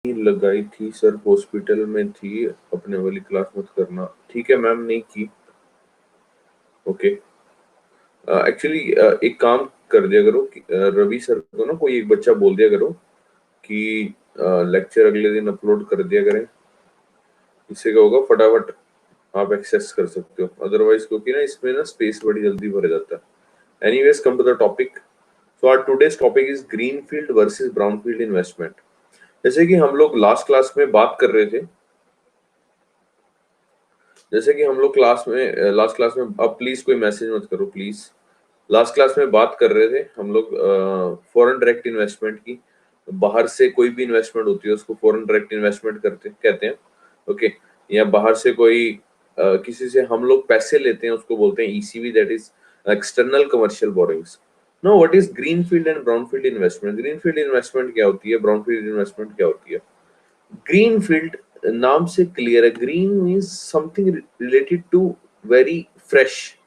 लगाई थी sir, hospital में थी, अपने वाली क्लास मत करना। ठीक है मैम, नहीं की। ओके। एक्चुअली एक काम कर दिया करो कि रवि सर को ना कोई एक बच्चा बोल दिया करो कि लेक्चर अगले दिन अपलोड कर दिया करें। इससे क्या होगा, फटाफट आप एक्सेस कर सकते हो। अदरवाइज क्योंकि ना इसमें ना स्पेस बड़ी जल्दी भर जाता है। Anyways, come to the topic. So our today's topic is greenfield versus brownfield investment. जैसे कि हम लोग लास्ट क्लास में बात कर रहे थे, जैसे कि हम लोग लास्ट क्लास में, अब प्लीज कोई मैसेज मत करो प्लीज। लास्ट क्लास में बात कर रहे थे हम लोग फॉरेन डायरेक्ट इन्वेस्टमेंट की। बाहर से कोई भी इन्वेस्टमेंट होती है उसको फॉरेन डायरेक्ट इन्वेस्टमेंट करते कहते हैं। ओके। या बाहर से कोई किसी से हम लोग पैसे लेते हैं उसको बोलते हैं ECB, that is external commercial borrowings. No, what is greenfield and brownfield investment? Greenfield investment क्या होती है, ब्राउनफील्ड इन्वेस्टमेंट क्या होती है? ग्रीन फील्ड नाम से क्लियर है, green means something related to very fresh.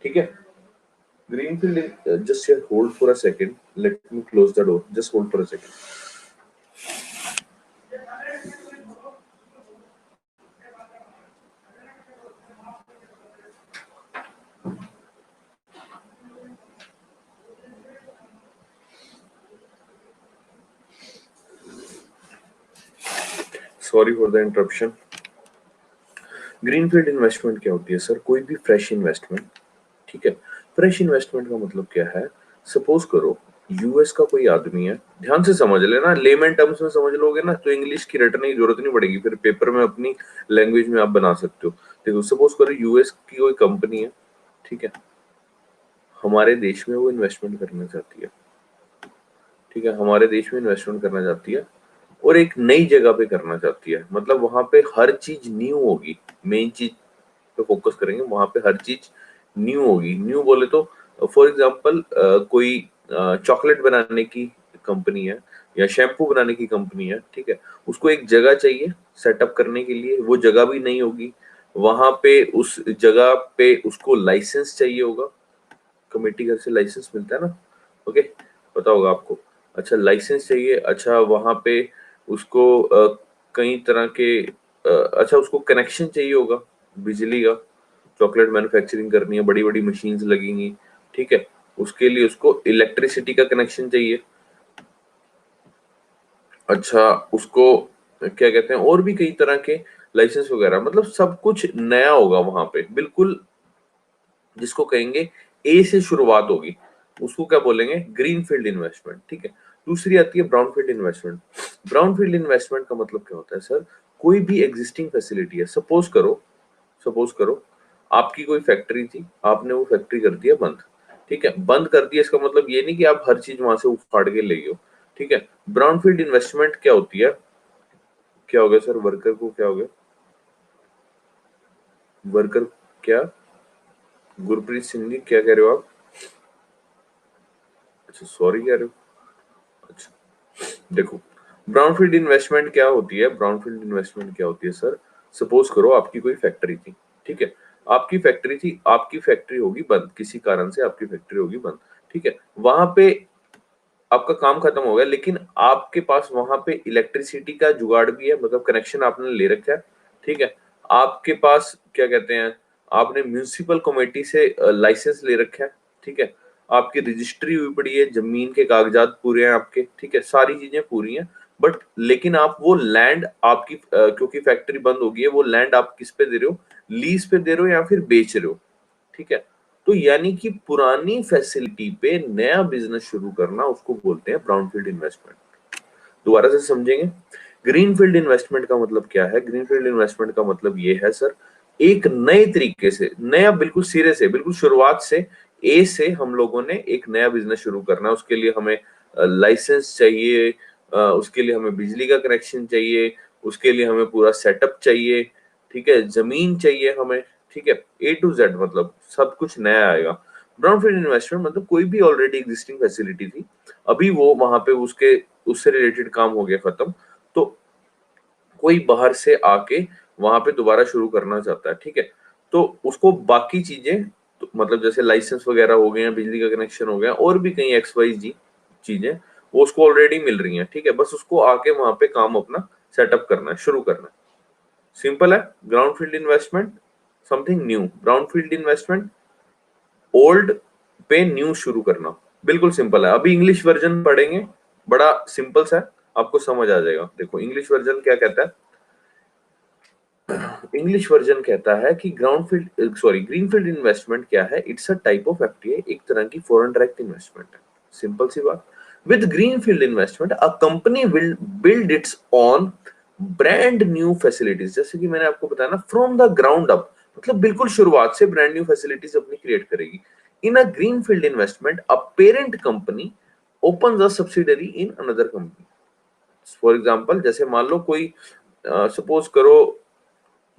ठीक है। Green field, just hold for a second, let me close the door, just hold for a second. Sorry for the interruption. Greenfield investment क्या होती है sir? कोई भी fresh investment. ठीक है। Fresh investment का मतलब क्या है? सपोज करो यूएस का कोई आदमी है, ध्यान से समझ लेना, लेमन टर्म्स में समझ लोगे ना तो इंग्लिश की रटने की जरूरत नहीं पड़ेगी, फिर पेपर में अपनी लैंग्वेज में आप बना सकते हो। देखो, सपोज करो यूएस की कोई कंपनी है, ठीक है, हमारे देश में वो इन्वेस्टमेंट करना चाहती है। ठीक है, हमारे देश में इन्वेस्टमेंट करना चाहती है और एक नई जगह पे करना चाहती है, मतलब वहां पे हर चीज न्यू होगी। मेन चीज पे फोकस करेंगे, वहां पे हर चीज न्यू होगी। न्यू बोले तो फॉर एग्जांपल कोई चॉकलेट बनाने की कंपनी है या शैम्पू बनाने की कंपनी है, ठीक है, उसको एक जगह चाहिए सेटअप करने के लिए, वो जगह भी नहीं होगी। वहां पे उस जगह पे उसको लाइसेंस चाहिए होगा, कमेटी घर से लाइसेंस मिलता है ना। ओके, पता होगा आपको। अच्छा, लाइसेंस चाहिए। अच्छा, वहां पे उसको कई तरह के अच्छा, उसको कनेक्शन चाहिए होगा बिजली का। चॉकलेट मैन्युफैक्चरिंग करनी है, बड़ी बड़ी मशीन्स लगेंगी। ठीक है, उसके लिए उसको इलेक्ट्रिसिटी का कनेक्शन चाहिए। अच्छा, उसको क्या कहते हैं, और भी कई तरह के लाइसेंस वगैरह, मतलब सब कुछ नया होगा वहां पे बिल्कुल। जिसको कहेंगे ए से शुरुआत होगी, उसको क्या बोलेंगे? Greenfield investment. ठीक है। दूसरी आती है ब्राउनफील्ड इन्वेस्टमेंट। ब्राउनफील्ड इन्वेस्टमेंट का मतलब क्या होता है सर? कोई भी एग्जिस्टिंग फैसिलिटी है, सपोज करो आपकी कोई फैक्ट्री थी, आपने वो फैक्ट्री कर दिया बंद। ठीक है, बंद कर दिया, इसका मतलब ये नहीं कि आप हर चीज वहां से उखाड़ के ले गए हो। ठीक है। ब्राउनफील्ड इन्वेस्टमेंट क्या होती है? क्या हो गया सर? वर्कर को क्या हो गया? वर्कर क्या? गुरप्रीत सिंह जी, क्या कह रहे हो आप? अच्छा, सॉरी कह रहे हो? अच्छा, देखो, ब्राउनफील्ड इन्वेस्टमेंट क्या होती है? ब्राउनफील्ड इन्वेस्टमेंट क्या होती है सर? सपोज करो आपकी कोई फैक्ट्री थी, ठीक है, आपकी फैक्ट्री थी, आपकी फैक्ट्री होगी बंद, किसी कारण से आपकी फैक्ट्री होगी बंद। ठीक है, वहां पे आपका काम खत्म हो गया, लेकिन आपके पास वहां पे इलेक्ट्रिसिटी का जुगाड़ भी है, मतलब कनेक्शन आपने ले रखा है। ठीक है, आपके पास क्या कहते हैं, आपने म्यूनिसिपल कमेटी से लाइसेंस ले रखा है। ठीक है, आपकी रजिस्ट्री हुई पड़ी है, जमीन के कागजात पूरे हैं आपके। ठीक है, सारी चीजें पूरी हैं। बट लेकिन आप वो लैंड आपकी क्योंकि फैक्ट्री बंद हो गई है, वो लैंड आप किस पे दे रहे हो? लीज पे दे रहे हो या फिर बेच रहे हो। ठीक है, तो यानी कि पुरानी फैसिलिटी पे नया बिजनेस शुरू करना, उसको बोलते हैं ब्राउनफील्ड इन्वेस्टमेंट। दोबारा से समझेंगे, ग्रीनफील्ड इन्वेस्टमेंट का मतलब क्या है? ग्रीनफील्ड इन्वेस्टमेंट का मतलब ये है सर, एक नए तरीके से, नया बिल्कुल सिरे से, बिल्कुल शुरुआत से, ए से हम लोगों ने एक नया बिजनेस शुरू करना है। उसके लिए हमें लाइसेंस चाहिए, उसके लिए हमें बिजली का कनेक्शन चाहिए, उसके लिए हमें पूरा सेटअप चाहिए। ठीक है, जमीन चाहिए हमें। ठीक है, ए टू जेड, मतलब सब कुछ नया आएगा। ब्राउनफील्ड इन्वेस्टमेंट मतलब कोई भी ऑलरेडी एग्जिस्टिंग फैसिलिटी थी, अभी वो वहां पे उसके उससे रिलेटेड काम हो गया खत्म, तो कोई बाहर से आके वहां पे दोबारा शुरू करना चाहता है। ठीक है, तो उसको बाकी चीजें, तो मतलब जैसे लाइसेंस वगैरह हो गए हैं, बिजली का कनेक्शन हो गया, और भी कई एक्स वाई जी चीजें, वो उसको ऑलरेडी मिल रही है, ठीक है, बस उसको आके वहां पे काम अपना सेटअप करना है, शुरू करना है। सिंपल है। Greenfield investment something new, brownfield investment old पे न्यू शुरू करना, बिल्कुल सिंपल है। अभी इंग्लिश वर्जन पढ़ेंगे, बड़ा सिंपल सा है, आपको समझ आ जाएगा। देखो इंग्लिश वर्जन क्या कहता है, इंग्लिश वर्जन कहता है कि ग्रीनफील्ड इन्वेस्टमेंट क्या है, it's a type of FTI, एक तरह की फॉरेन डायरेक्ट इन्वेस्टमेंट है। सिंपल सी बात। With greenfield investment a company will build its on brand new facilities, जैसे कि मैंने आपको बताया ना, फ्रॉम द ग्राउंड अप, मतलब बिल्कुल शुरुआत से ब्रांड न्यू फैसिलिटीज अपनी क्रिएट करेगी। In a greenfield investment a parent company open a subsidiary in another company. For example, जैसे मान लो कोई सपोज करो,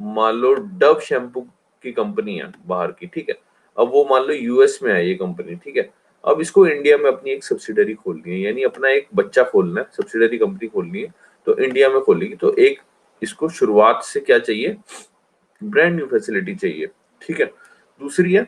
मान लो डव शैम्पू की कंपनी है बाहर की, ठीक है, अब वो मान लो यूएस में है ये कंपनी, ठीक है, अब इसको इंडिया में अपनी एक सब्सिडरी खोलनी है, यानी अपना एक बच्चा खोलना है, सब्सिडरी कंपनी खोलनी है, तो इंडिया में खोलेगी, तो एक इसको शुरुआत से क्या चाहिए, ब्रांड न्यू फैसिलिटी चाहिए, ठीक है। दूसरी है,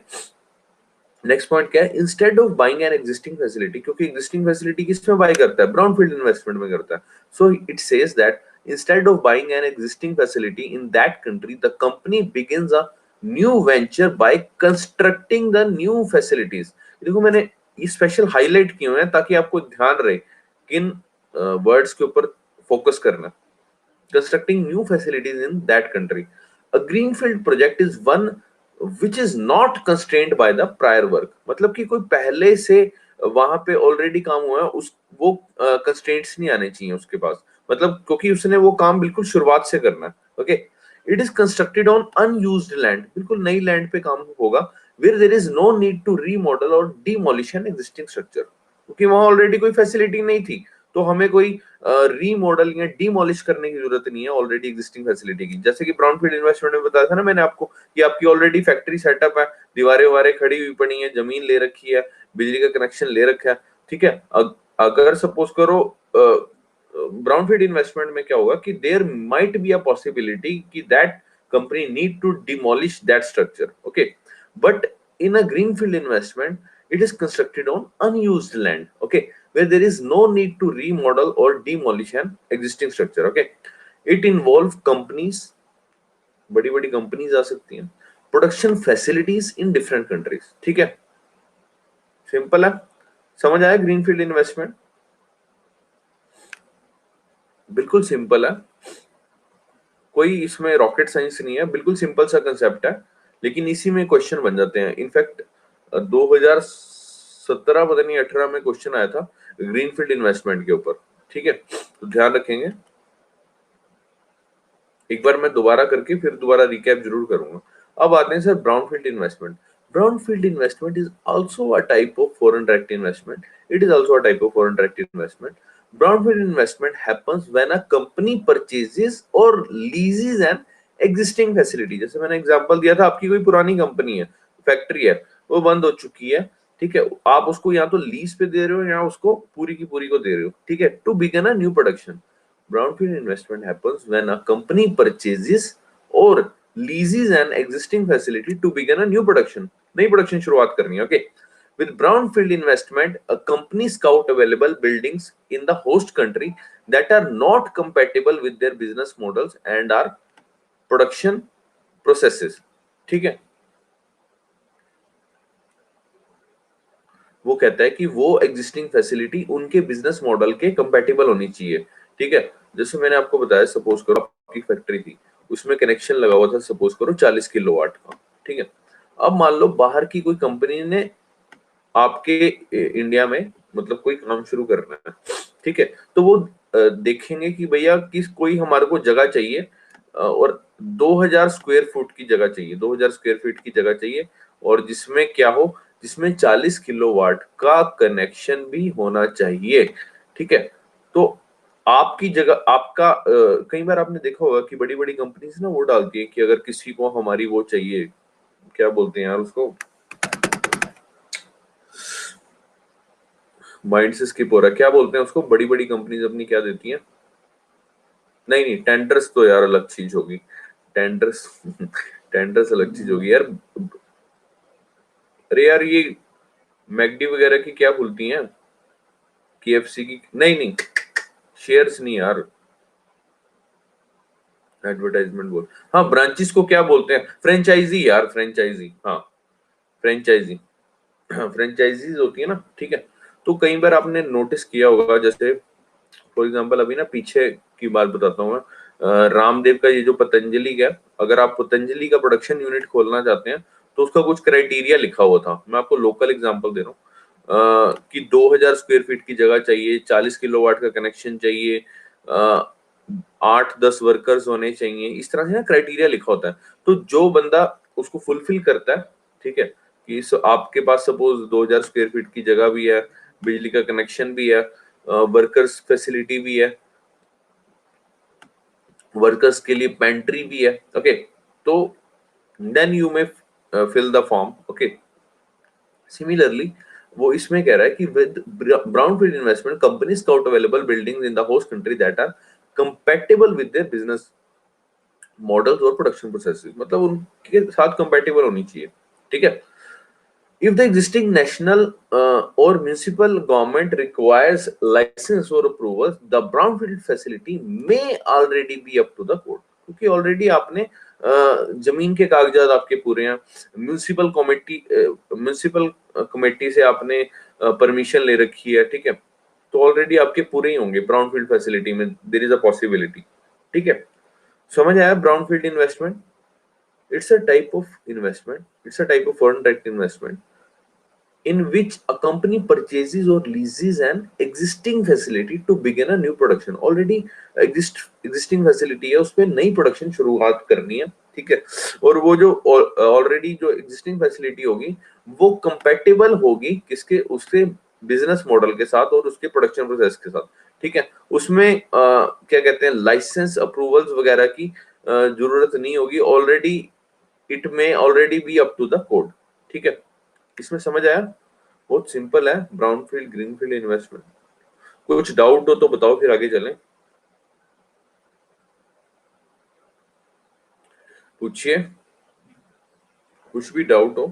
नेक्स्ट पॉइंट क्या है, instead of buying an existing facility, क्योंकि एग्जिस्टिंग फैसिलिटी किसमें बाय करता है, ब्राउनफील्ड इन्वेस्टमेंट में करता है। So it says that instead of buying an existing facility in that country the company begins a new venture by constructing the new facilities. देखो मैंने ये स्पेशल हाईलाइट किए हुए हैं ताकि आपको ध्यान रहे किन वर्ड्स के ऊपर फोकस करना। constructing new facilities in that country. A greenfield project is one which is not constrained by the prior work. मतलब कि कोई पहले से वहां पे ऑलरेडी काम हुआ है, उस वो कंस्ट्रेंट्स नहीं आने चाहिए उसके पास, मतलब क्योंकि उसने वो काम बिल्कुल शुरुआत से करना है। Okay, it is constructed on unused land, बिल्कुल नई लैंड पे काम होगा, where there is no need to remodel और डीमोलिश एन एग्जिस्टिंग स्ट्रक्चर, क्योंकि वहां ऑलरेडी कोई फैसिलिटी नहीं थी, तो हमें कोई रीमॉडल या डीमोलिश करने की जरूरत नहीं है ऑलरेडी एग्जिस्टिंग फैसिलिटी की। जैसे कि ब्राउनफील्ड इन्वेस्टमेंट में बताया था ना मैंने आपको कि आपकी ऑलरेडी फैक्ट्री सेटअप है, दीवारें वारे खड़ी हुई पड़ी है, जमीन ले रखी है, बिजली का कनेक्शन ले रखा है, ठीक है। अगर सपोज करो ब्राउनफील्ड इन्वेस्टमेंट में क्या होगा कि there might be a possibility कि that company need to demolish that structure, okay, but in a greenfield investment it is constructed on unused land, okay, where there is no need to remodel or demolish an existing structure, okay. It involve companies, बड़ी बड़ी companies आ सकती हैं, production facilities in different countries, ठीक है। Simple है, समझ आया greenfield investment, बिल्कुल सिंपल है, कोई इसमें रॉकेट साइंस नहीं है, बिल्कुल सिंपल सा कंसेप्ट है, लेकिन इसी में क्वेश्चन बन जाते हैं। इनफैक्ट 2017 पता नहीं 18 में क्वेश्चन आया था ग्रीनफील्ड इन्वेस्टमेंट के ऊपर, ठीक है, तो ध्यान रखेंगे। एक बार मैं दोबारा करके फिर दोबारा रिकैप जरूर करूंगा। अब आते हैं sir brownfield investment. Brownfield investment is also a type of foreign direct investment, it is also a type of foreign direct investment. Brownfield investment happens when a company purchases or leases an existing facility। जैसे मैंने example दिया था, आपकी कोई पुरानी company है, factory है, वो बंद हो चुकी है, ठीक है, आप उसको या तो लीज पे दे रहे हो या उसको पूरी की पूरी को दे रहे हो, ठीक है, to begin a new production. Brownfield investment happens when a company purchases or leases an existing facility to begin a new production। नई प्रोडक्शन शुरुआत करनी है, okay. With brownfield investment, a company scout available buildings in the host country that are not compatible with their business models and are production processes, ठीक है। वो कहता है कि वो एग्जिस्टिंग फैसिलिटी उनके बिजनेस मॉडल के कंपैटिबल होनी चाहिए, ठीक है। जैसे मैंने आपको बताया, सपोज करो आपकी फैक्ट्री थी, उसमें कनेक्शन लगा हुआ था सपोज करो 40 किलोवाट का, ठीक है। अब मान लो बाहर की कोई कंपनी ने आपके इंडिया में मतलब कोई काम शुरू करना है, ठीक है, तो वो देखेंगे कि भैया किस कोई हमारे को जगह चाहिए, और 2000 स्क्वायर फुट की जगह चाहिए, 2000 स्क्वायर फीट की जगह चाहिए, और जिसमें क्या हो, जिसमें 40 किलोवाट का कनेक्शन भी होना चाहिए, ठीक है। तो आपकी जगह आपका कई बार आपने देखा होगा कि बड़ी बड़ी कंपनीज ना वो डालती है कि अगर किसी को हमारी वो चाहिए, क्या बोलते हैं यार उसको, माइंड से स्किप हो रहा है, क्या बोलते हैं उसको, बड़ी बड़ी कंपनीज अपनी क्या देती हैं, नहीं नहीं टेंडर्स तो यार अलग चीज होगी, टेंडर्स टेंडर्स अलग चीज होगी यार। अरे यार ये मैगडी वगैरह की क्या खुलती हैं, KFC की नहीं नहीं, शेयर्स नहीं यार, एडवर्टाइजमेंट बोल, हाँ ब्रांचेस को क्या बोलते हैं, फ्रेंचाइजी यार, फ्रेंचाइजी, हाँ फ्रेंचाइजी, फ्रेंचाइजीज होती है ना, ठीक है। तो कई बार आपने नोटिस किया होगा, जैसे फॉर एग्जांपल अभी ना पीछे की बात बताता हूँ मैं, रामदेव का ये जो पतंजलि का है, अगर आप पतंजलि का प्रोडक्शन यूनिट खोलना चाहते हैं तो उसका कुछ क्राइटेरिया लिखा हुआ था। मैं आपको लोकल एग्जांपल दे रहा हूँ, कि 2000 स्क्वायर फीट की जगह चाहिए, 40 किलोवाट का कनेक्शन चाहिए, 8-10 वर्कर्स होने चाहिए, इस तरह से ना क्राइटेरिया लिखा होता है। तो जो बंदा उसको फुलफिल करता है, ठीक है, कि आपके पास सपोज 2000 स्क्वायर फीट की जगह भी है, बिजली का कनेक्शन भी है, वर्कर्स फैसिलिटी भी है, वर्कर्स के लिए पेंट्री भी है, ओके, तो then you may fill the form, okay. Similarly वो इसमें कह रहा है कि with brownfield investment company scout available buildings in the host country that are compatible with their business models और प्रोडक्शन प्रोसेसेस, मतलब उनके साथ कंपैटिबल होनी चाहिए, ठीक है। If the existing national or municipal government requires license or approvals, the brownfield facility may already be up to the code. क्योंकि already आपने जमीन के कागजात आपके पूरे हैं, म्यूनिसिपल कमेटी से आपने परमिशन ले रखी है, ठीक है, तो ऑलरेडी आपके पूरे ही होंगे ब्राउनफील्ड फैसिलिटी में, देयर इज अ पॉसिबिलिटी, ठीक है। समझ आया brownfield investment? It's a type of investment, it's a type of foreign direct investment in which a company purchases or leases an existing facility to begin a new production. Already existing facility है, उसपे नई production शुरुआत करनी है, ठीक है। और वो जो ऑलरेडी जो एग्जिस्टिंग फैसिलिटी होगी वो कंपैटिबल होगी किसके, उसके बिजनेस मॉडल के साथ और उसके प्रोडक्शन प्रोसेस के साथ, ठीक है। उसमें क्या कहते हैं, लाइसेंस अप्रूवल्स वगैरह की जरूरत नहीं होगी, ऑलरेडी इट में already be up to the code, ठीक है। इसमें समझ आया? बहुत सिंपल है ब्राउनफील्ड ग्रीनफील्ड इन्वेस्टमेंट। कुछ डाउट हो तो बताओ, फिर आगे चलें, पूछिए, कुछ भी डाउट हो।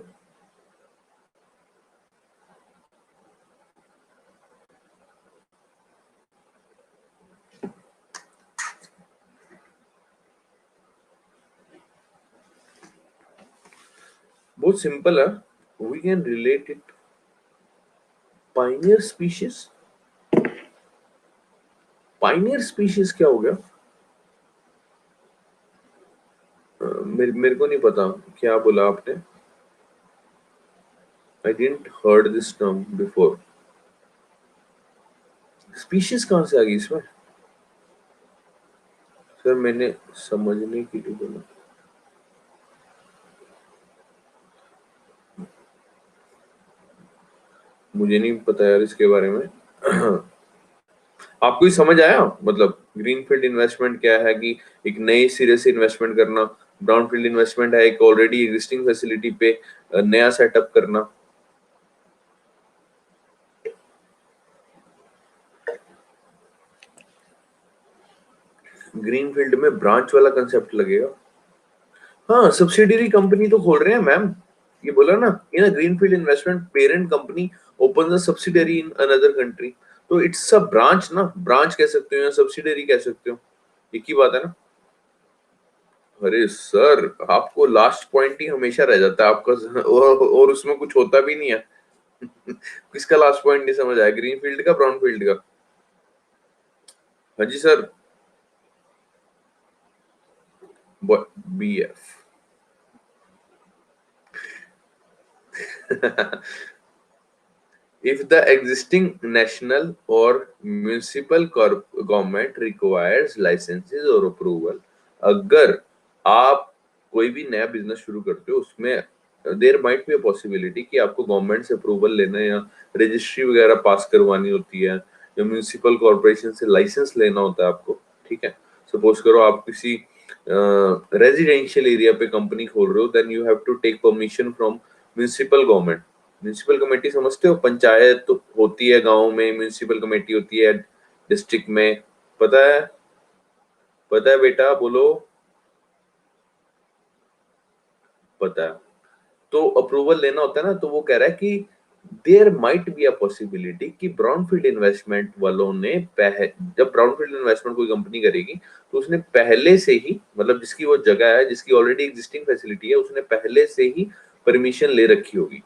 बहुत सिंपल है, we can relate it, pioneer species, pioneer species क्या हो गया? मेरे को नहीं पता क्या बोला आपने, I didn't heard this term before. Species कहां से आ गई इसमें? सर मैंने समझने के लिए बोला, मुझे नहीं पता यार इसके बारे में। आपको ही समझ आया, मतलब ग्रीनफील्ड इन्वेस्टमेंट क्या है कि एक नए सिरे से इन्वेस्टमेंट करना, ब्राउनफील्ड इन्वेस्टमेंट है एक ऑलरेडी एग्जिस्टिंग फैसिलिटी पे नया सेटअप करना। ग्रीनफील्ड में ब्रांच वाला कंसेप्ट लगेगा, हाँ सब्सिडियरी कंपनी तो खोल रहे हैं मैम, ये बोला ना, in a greenfield investment parent company open a subsidiary in another country, तो इट्स अ ब्रांच ना, ब्रांच कह सकते हो या सब्सिडियरी कह सकते हो, एक ही बात है ना। अरे सर आपको लास्ट पॉइंट ही हमेशा रह जाता है आपका, और उसमें कुछ होता भी नहीं है। किसका लास्ट पॉइंट नहीं समझ आया, ग्रीनफील्ड का ब्राउनफील्ड का? हाँ जी sir, BF। If the existing national or municipal government requires licenses or approval, अगर आप कोई भी नया बिजनेस शुरू करते हो उसमें there might be a possibility कि आपको गवर्नमेंट से अप्रूवल लेना या रजिस्ट्री वगैरह पास करवानी होती है, या म्यूनिसिपल कॉर्पोरेशन से लाइसेंस लेना होता है आपको, ठीक है। सपोज करो आप किसी रेजिडेंशियल एरिया पे कंपनी खोल रहे हो, then you have to take permission from municipal government. Municipal committee समझते हो, पंचायत तो होती है गांव में, म्यूनिसिपल कमेटी होती है डिस्ट्रिक्ट में, पता है? पता है बेटा, बोलो। पता है। तो अप्रूवल लेना होता है ना, तो वो कह रहा है कि there might be a possibility कि ब्राउनफील्ड इन्वेस्टमेंट वालों ने जब ब्राउनफील्ड इन्वेस्टमेंट कोई कंपनी करेगी तो उसने पहले से ही, मतलब जिसकी वो जगह है, जिसकी ऑलरेडी एग्जिस्टिंग फैसिलिटी है, उसने पहले से ही परमिशन ले रखी होगी।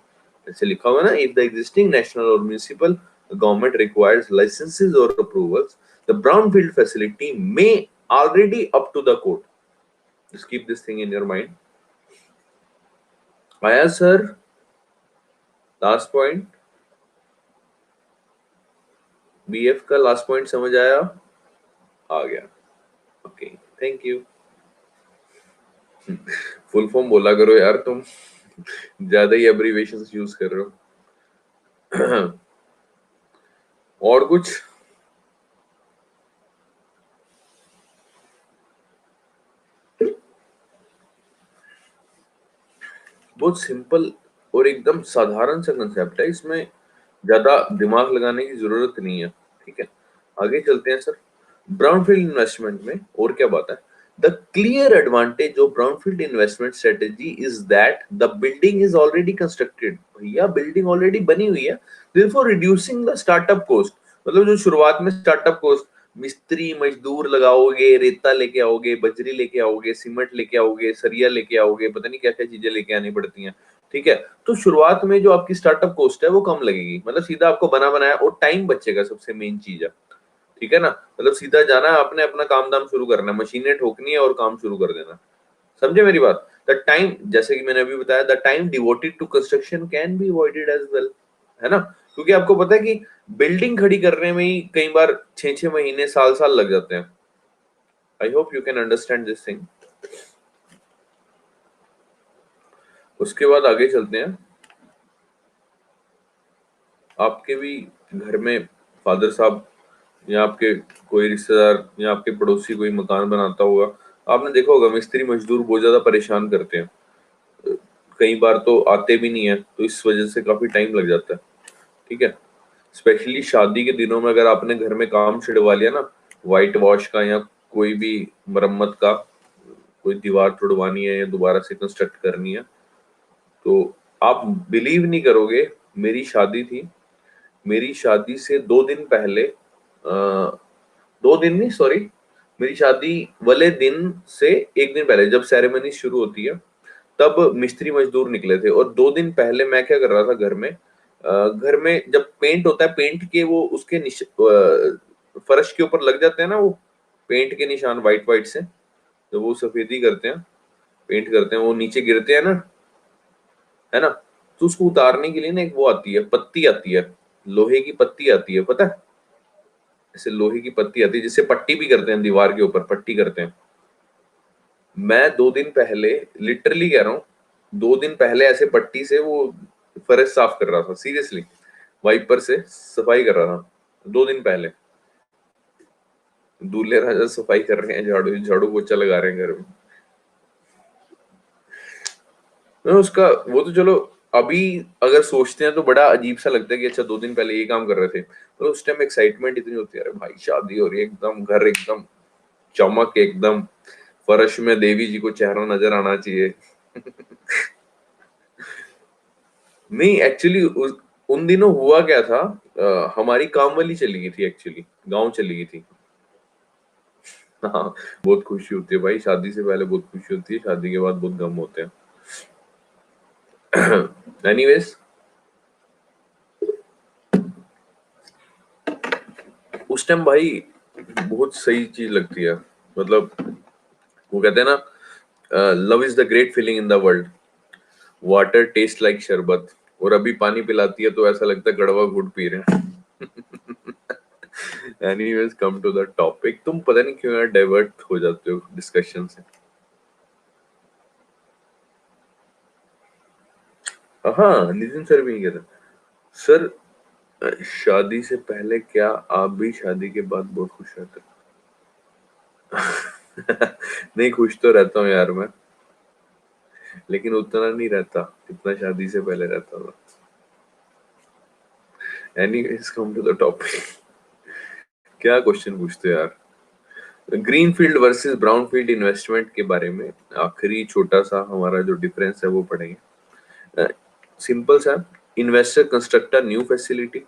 ऐसे लिखा हुआ है ना, इफ द एग्जिस्टिंग नेशनल और म्युनिसिपल गवर्नमेंट रिक्वायर्स लाइसेंसेस और approvals, the brownfield facility may already up to the code. Just keep this thing in your mind. आया सर लास्ट पॉइंट? बीएफ का लास्ट पॉइंट समझ आया? आ गया। Okay, thank you. Full form बोला करो यार, तुम ज्यादा ही एब्रीविएशंस यूज कर रहे हो। और कुछ? बहुत सिंपल और एकदम साधारण सा कंसेप्ट है, इसमें ज्यादा दिमाग लगाने की जरूरत नहीं है। ठीक है, आगे चलते हैं सर। ब्राउनफील्ड इन्वेस्टमेंट में और क्या बात है? The clear advantage of brownfield investment strategy is that the building is already constructed. भैया बिल्डिंग ऑलरेडी बनी हुई है, therefore reducing the startup cost. मतलब जो शुरुआत में स्टार्टअप कॉस्ट, मिस्त्री मजदूर लगाओगे, रेता लेके आओगे, बजरी लेके आओगे, सीमेंट लेके आओगे, सरिया लेके आओगे, पता नहीं क्या क्या चीजें लेके आनी पड़ती हैं। ठीक है, तो शुरुआत में जो आपकी स्टार्टअप कॉस्ट है वो कम लगेगी, मतलब सीधा आपको बना बनाया, और टाइम बचेगा, सबसे मेन चीज है। ठीक है ना, मतलब सीधा जाना है, आपने अपना काम दाम शुरू करना है, मशीनें ठोकनी है और काम शुरू कर देना। समझे मेरी बात? द टाइम, जैसे कि मैंने अभी बताया, the time devoted to construction can be avoided as well, है ना? क्योंकि आपको पता है कि बिल्डिंग खड़ी करने में ही कई बार 6-6 महीने, साल साल लग जाते हैं। आई hope you can understand this thing. उसके बाद आगे चलते हैं। आपके भी घर में फादर साहब या आपके कोई रिश्तेदार या आपके पड़ोसी कोई मकान बनाता होगा, आपने देखा होगा मिस्त्री मजदूर बहुत ज्यादा परेशान करते हैं। कई बार तो आते भी नहीं है, तो इस वजह से काफी टाइम लग जाता है। ठीक है, स्पेशली शादी के दिनों में अगर आपने घर में काम छिड़वा लिया ना, व्हाइट वॉश का या कोई भी मरम्मत का, कोई दीवार तुड़वानी है या दोबारा से कंस्ट्रक्ट करनी है, तो आप बिलीव नहीं करोगे, मेरी शादी थी, मेरी शादी से 2 दिन पहले, 2 दिन नहीं, सॉरी, मेरी शादी वाले दिन से एक दिन पहले जब सेरेमनी शुरू होती है, तब मिस्त्री मजदूर निकले थे। और 2 दिन पहले मैं क्या कर रहा था घर में, घर में जब पेंट होता है, पेंट के वो उसके फर्श के ऊपर लग जाते हैं ना, वो पेंट के निशान व्हाइट व्हाइट से, जब वो सफेदी करते हैं, पेंट करते हैं, वो नीचे गिरते हैं ना, है ना? तो उसको उतारने के लिए ना एक वो आती है, पत्ती आती है, लोहे की पत्ती आती है, पता है? ऐसे लोहे की पत्ती आती है जिससे पट्टी भी करते हैं, दीवार के ऊपर पट्टी करते हैं। मैं 2 दिन पहले, लिटरली कह रहा हूँ, 2 दिन पहले ऐसे पट्टी से वो फर्श साफ कर रहा था, सीरियसली, वाइपर से सफाई कर रहा था 2 दिन पहले। दूल्हे राजा सफाई कर रहे हैं, झाड़ू झाड़ू पोछा लगा रहे हैं घर में। उसका वो तो चलो, अभी अगर सोचते हैं तो बड़ा अजीब सा लगता है कि अच्छा 2 दिन पहले ये काम कर रहे थे, तो उस टाइम एक्साइटमेंट इतनी होती है, अरे भाई शादी हो रही है, एकदम घर एकदम चमक, एकदम फर्श में देवी जी को चेहरा नजर आना चाहिए। नहीं एक्चुअली उन दिनों हुआ क्या था, हमारी काम वाली चली गई थी, एक्चुअली गांव चली गई थी। हाँ, बहुत खुशी होती है भाई, शादी से पहले बहुत खुशी होती है, शादी के बाद बहुत गम होते हैं। एनीवेज, उस टाइम भाई बहुत सही चीज लगती है, मतलब वो कहते हैं ना, love is the great feeling in the world, water taste like शरबत, और अभी पानी पिलाती है तो ऐसा लगता है गड़वा घुट पी रहे हैं। Anyways, come to the topic. तुम पता नहीं क्यों यार डाइवर्ट हो जाते हो डिस्कशन से। हाँ, नितिन सर भी नहीं कहते सर, शादी से पहले क्या आप भी शादी के बाद बहुत खुश रहते हो? नहीं, खुश तो रहता हूँ यार मैं, लेकिन उतना नहीं रहता जितना शादी से पहले रहता था। Anyways, come to the topic. क्या क्वेश्चन पूछते हो यार? Green field versus brown field investment के बारे में आखिरी छोटा सा हमारा जो डिफरेंस है वो पढ़ेंगे। सिंपल सा, investor construct a new facility.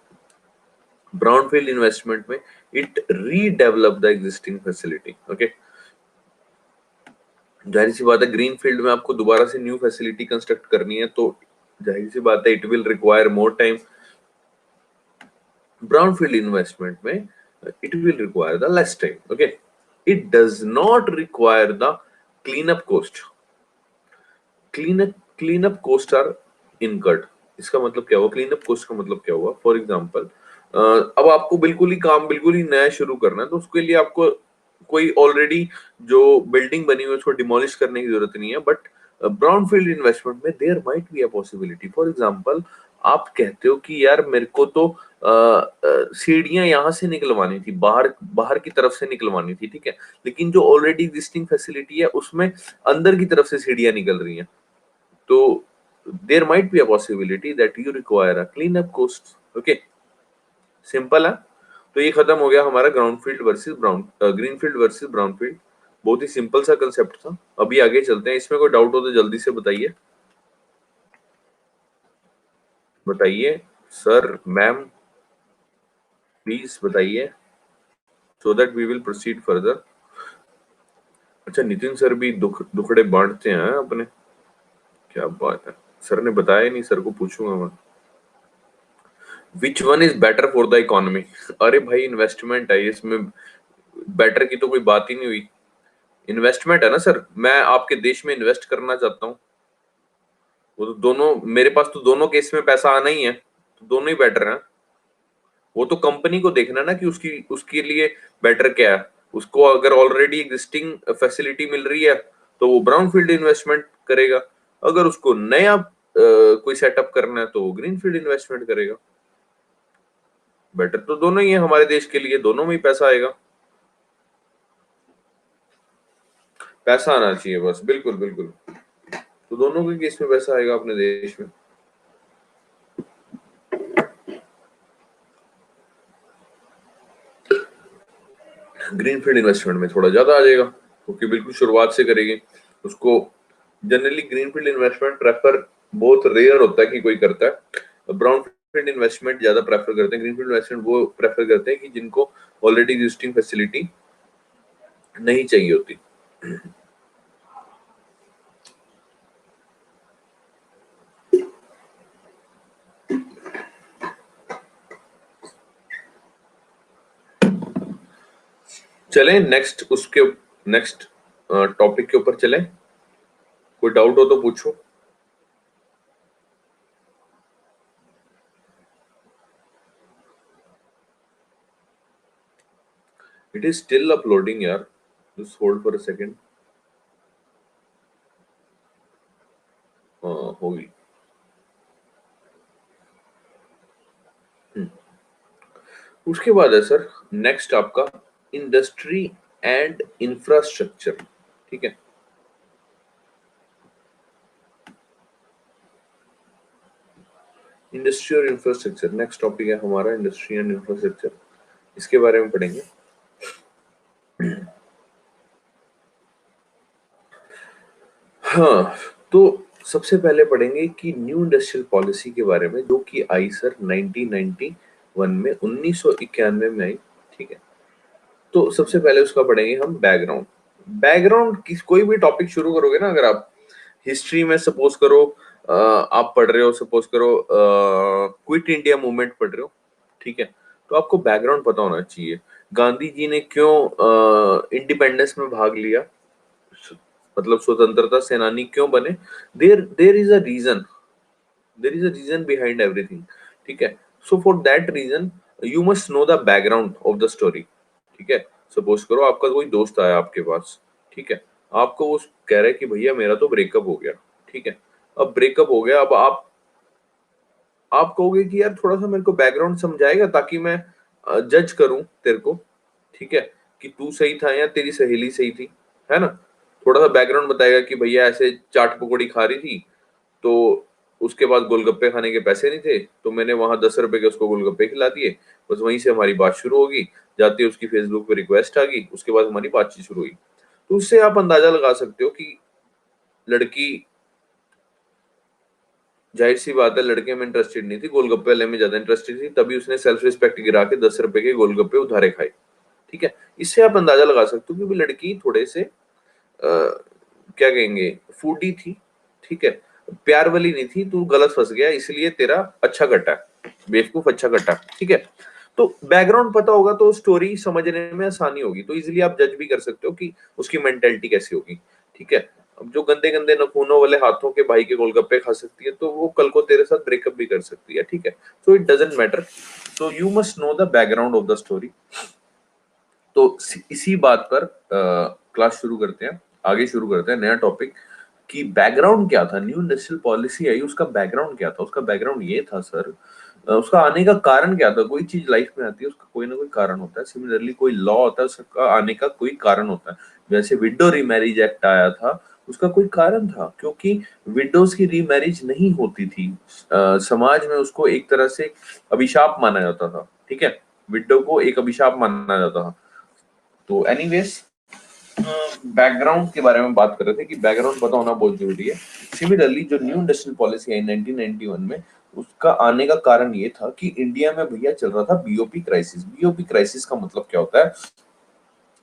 Brownfield investment में it redevelop the existing facility. Okay, जाहिर सी बात है ग्रीन फील्ड में आपको दोबारा से न्यू फैसिलिटी कंस्ट्रक्ट करनी है, तो जाहिर सी बात है it will require more time. Brownfield investment में it will require the less time. Okay, it does not require the cleanup cost. Cleanup cost are incurred. इसका मतलब क्या हुआ? क्लीनअप कोस्ट का मतलब क्या हुआ? फॉर एग्जाम्पल, अब आपको बिल्कुल ही नया शुरू करना है, तो उसके लिए आपको कोई ऑलरेडी जो बिल्डिंग बनी हुई है उसको डिमोलिश करने की जरूरत नहीं है. बट ब्राउनफील्ड इन्वेस्टमेंट में there might be a possibility. For example, आप कहते हो कि यार मेरे को तो सीढ़ियां यहाँ से निकलवानी थी, बाहर बाहर की तरफ से निकलवानी थी, ठीक है, लेकिन जो ऑलरेडी एग्जिस्टिंग फैसिलिटी है उसमें अंदर की तरफ से सीढ़ियां निकल रही हैं, तो there might be a possibility that you require a cleanup cost. Okay, simple है. तो ये खत्म हो गया हमारा ग्राउंडफील्ड वर्सेस ग्रीनफील्ड वर्सेस ब्राउनफील्ड. बहुत ही सिंपल सा कंसेप्ट था. अभी आगे चलते हैं. इसमें कोई डाउट हो तो जल्दी से बताइए. बताइए सर, मैम, प्लीज बताइए, so that we will proceed further. अच्छा, नितिन सर भी दुखड़े बांटते हैं अपने. क्या बात है, सर ने बताया नहीं, सर को पूछूंगा मैं. Which one is better for the economy? अरे भाई, इन्वेस्टमेंट है इसमें, बेटर की तो कोई बात ही नहीं हुई. इन्वेस्टमेंट है ना सर, मैं आपके देश में इन्वेस्ट करना चाहता हूँ, वो तो दोनों, मेरे पास तो दोनों केस में पैसा आना ही है, तो दोनों ही बेटर हैं. वो तो कंपनी को देखना ना कि उसकी उसके लिए बेटर क्या है. उसको अगर ऑलरेडी एग्जिस्टिंग फैसिलिटी मिल रही है तो वो ब्राउनफील्ड इन्वेस्टमेंट करेगा. अगर उसको नया कोई सेटअप करना है तो वो ग्रीनफील्ड इन्वेस्टमेंट करेगा. बेटर तो दोनों ही है हमारे देश के लिए, दोनों में ही पैसा आएगा. पैसा आना चाहिए बस, बिल्कुल बिल्कुल. तो दोनों के केस में पैसा आएगा अपने देश में. ग्रीनफील्ड इन्वेस्टमेंट में थोड़ा ज्यादा आ जाएगा क्योंकि बिल्कुल शुरुआत से करेंगे उसको. जनरली ग्रीनफील्ड इन्वेस्टमेंट प्रेफर बहुत रेयर होता है कि कोई करता है. ब्राउनफील्ड इन्वेस्टमेंट ज्यादा प्रेफर करते हैं. ग्रीनफील्ड इन्वेस्टमेंट वो प्रेफर करते हैं कि जिनको ऑलरेडी एग्जिस्टिंग फैसिलिटी नहीं चाहिए होती. चलें नेक्स्ट टॉपिक के ऊपर चलें. कोई डाउट हो तो पूछो. इट इज स्टिल अपलोडिंग यार, just hold for a second. होगी. उसके बाद है सर नेक्स्ट आपका इंडस्ट्री एंड इंफ्रास्ट्रक्चर. ठीक है, इंडस्ट्री और इंफ्रास्ट्रक्चर नेक्स्ट टॉपिक है हमारा. इंडस्ट्री एंड इंफ्रास्ट्रक्चर, इसके बारे में पढ़ेंगे. हाँ, तो सबसे पहले पढ़ेंगे कि न्यू इंडस्ट्रियल पॉलिसी के बारे में, जो कि आई सर 1991 में, 1991 में आई. ठीक है, तो सबसे पहले उसका पढ़ेंगे हम बैकग्राउंड. बैकग्राउंड किस, कोई भी टॉपिक शुरू करोगे ना, अगर आप हिस्ट्री में सपोज करो आप पढ़ रहे हो, सपोज करो क्विट इंडिया मूवमेंट पढ़ रहे हो, ठीक है, तो आपको बैकग्राउंड पता होना चाहिए. गांधी जी ने क्यों इंडिपेंडेंस में भाग लिया, मतलब स्वतंत्रता सेनानी क्यों बने. There is a reason, there is a reason behind everything. ठीक है, so for that reason you must know the background of the story. ठीक है, सपोज करो आपका कोई दोस्त आया आपके पास, ठीक है, आपको वो कह रहा है कि भैया मेरा तो ब्रेकअप हो गया. ठीक है, अब ब्रेकअप हो गया, अब आप कहोगे कि यार थोड़ा सा मेरे को बैकग्राउंड समझाएगा ताकि मैं जज करूं तेरे को, ठीक है, कि तू सही था या तेरी सहेली सही थी, है ना. थोड़ा सा बैकग्राउंड बताएगा कि भैया ऐसे चाट पकौड़ी खा रही थी, तो उसके बाद गोलगप्पे खाने के पैसे नहीं थे, तो मैंने वहां 10 रुपए के उसको गोलगप्पे खिला दिए. बस वहीं से हमारी बात शुरू होगी. जाती है उसकी फेसबुक पे रिक्वेस्ट आ गई, उसके बाद हमारी बातचीत शुरू हुई. तो उससे आप अंदाजा लगा सकते हो कि लड़की जाहिर सी बात है लड़के में इंटरेस्टेड नहीं थी, गोलगप्पे वाले में ज्यादा इंटरेस्टेड थी, तभी उसने सेल्फ रिस्पेक्ट गिरा के 10 रुपए के गोलगप्पे उधारे खाए। ठीक है, इससे आप अंदाजा लगा सकते हो कि वो लड़की थोड़े से क्या कहेंगे, फूडी थी। ठीक है, प्यार वाली नहीं थी, तू गलत फंस गया, इसलिए तेरा अच्छा कटा है, बेवकूफ अच्छा कटा। ठीक है, तो बैकग्राउंड पता होगा तो स्टोरी समझने में आसानी होगी, तो इजीली आप जज भी कर सकते हो कि उसकी मेंटेलिटी कैसी होगी। ठीक है, अब जो गंदे गंदे नखूनों वाले हाथों के भाई के गोलगप्पे खा सकती है, तो वो कल को तेरे साथ ब्रेकअप भी कर सकती है। ठीक है, so it doesn't matter, so you must know the background of the story. तो इसी बात पर क्लास शुरू करते हैं, आगे शुरू करते हैं नया टॉपिक कि बैकग्राउंड क्या था, न्यू इंडस्ट्रियल पॉलिसी आई, उसका बैकग्राउंड क्या था। उसका बैकग्राउंड ये था सर, उसका आने का कारण क्या था। कोई चीज लाइफ में आती है उसका कोई ना कोई कारण होता है, सिमिलरली कोई लॉ होता है उसका आने का कोई कारण होता है। जैसे विडो रीमैरिज एक्ट आया था, उसका कोई कारण था, क्योंकि विडोज की रीमैरिज नहीं होती थी। समाज में उसको एक तरह से अभिशाप माना जाता था। ठीक है, विडो को एक अभिशाप माना जाता था। तो एनीवेज, बैकग्राउंड के बारे में बात कर रहे थे कि बैकग्राउंड पता होना बहुत जरूरी है। सिमिलरली जो न्यू इंडस्ट्रियल पॉलिसी आई 1991 में, उसका आने का कारण ये था कि इंडिया में भैया चल रहा था बीओपी क्राइसिस। बीओपी क्राइसिस का मतलब क्या होता है?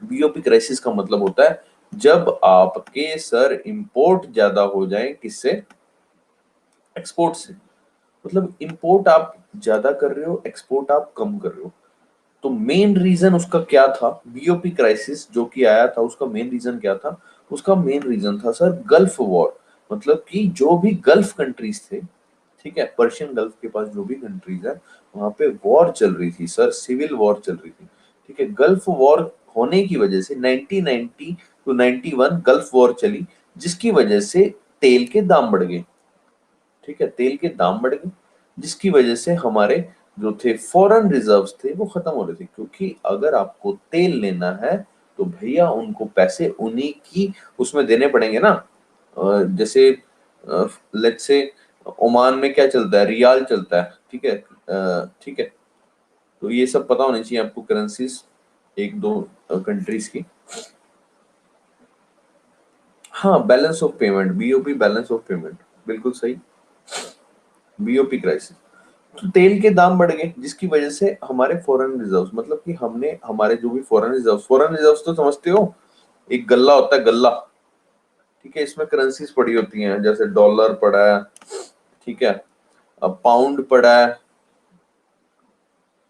बीओपी क्राइसिस का मतलब होता है जब आपके सर इंपोर्ट ज्यादा हो जाए, किससे? एक्सपोर्ट से। मतलब इंपोर्ट आप ज्यादा कर रहे हो, एक्सपोर्ट आप कम कर रहे हो। तो मेन रीजन उसका क्या था? बीओपी क्राइसिस जो कि आया था, उसका मेन रीजन क्या था? उसका मेन रीजन था सर गल्फ वॉर। मतलब कि जो भी गल्फ कंट्रीज थे, ठीक है, पर्शियन गल्फ के पास जो भी कंट्रीज है, वहां पे वॉर चल रही थी सर, सिविल वॉर चल रही थी। ठीक है, गल्फ वॉर होने की वजह से 1990 टू 91 गल्फ वॉर चली, जिसकी वजह से तेल के दाम बढ़ गए। ठीक है, तेल के दाम बढ़ गए, जिसकी वजह से हमारे जो थे फॉरेन रिजर्व्स थे वो खत्म हो रहे थे। क्योंकि अगर आपको तेल लेना है तो भैया उनको पैसे उन्हीं की उसमें देने पड़ेंगे ना। जैसे लेट्स से ओमान में क्या चलता है? रियाल चलता है। ठीक है, ठीक है, तो ये सब पता होनी चाहिए आपको, करेंसीज एक दो कंट्रीज की। हाँ, balance of payment, BOP balance of payment, बिल्कुल सही, बीओपी क्राइसिस। तो तेल के दाम बढ़ गए, जिसकी वजह से हमारे फॉरेन रिजर्व्स, मतलब कि हमने हमारे जो भी फॉरेन रिजर्व्स तो समझते हो, एक गल्ला होता है, गल्ला। ठीक है, इसमें करेंसीज पड़ी होती हैं, जैसे डॉलर पड़ा है, ठीक है, अब पाउंड पड़ा है,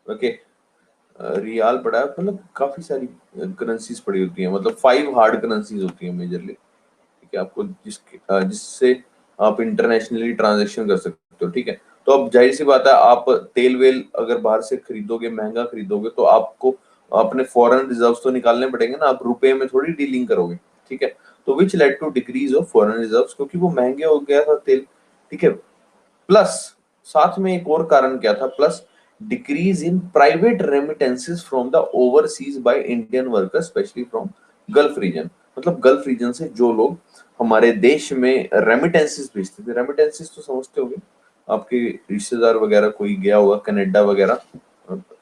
ओके, रियाल पड़ा है, मतलब काफी सारी करेंसीज पड़ी होती हैं। मतलब 5 हार्ड करेंसीज होती हैं मेजरली। ठीक है, आपको जिससे आप इंटरनेशनली ट्रांजेक्शन कर सकते हो। ठीक है, तो अब जाहिर सी बात है, आप तेल वेल अगर बाहर से खरीदोगे, महंगा खरीदोगे, तो आपको अपने फॉरेन रिजर्व्स तो निकालने पड़ेंगे ना, आप रुपए में थोड़ी डीलिंग करोगे। ठीक है, तो which led to decrease of foreign reserves, क्योंकि वो महंगे हो गया था तेल। ठीक है, प्लस साथ में एक और कारण क्या था, plus decrease in private remittances from the overseas by Indian workers, specially from Gulf region. मतलब गल्फ रीजन से जो लोग हमारे देश में रेमिटेंसेस भेजते थे, रेमिटेंसेस तो समझते होंगे, आपके रिश्तेदार वगैरह कोई गया होगा कनाडा वगैरह,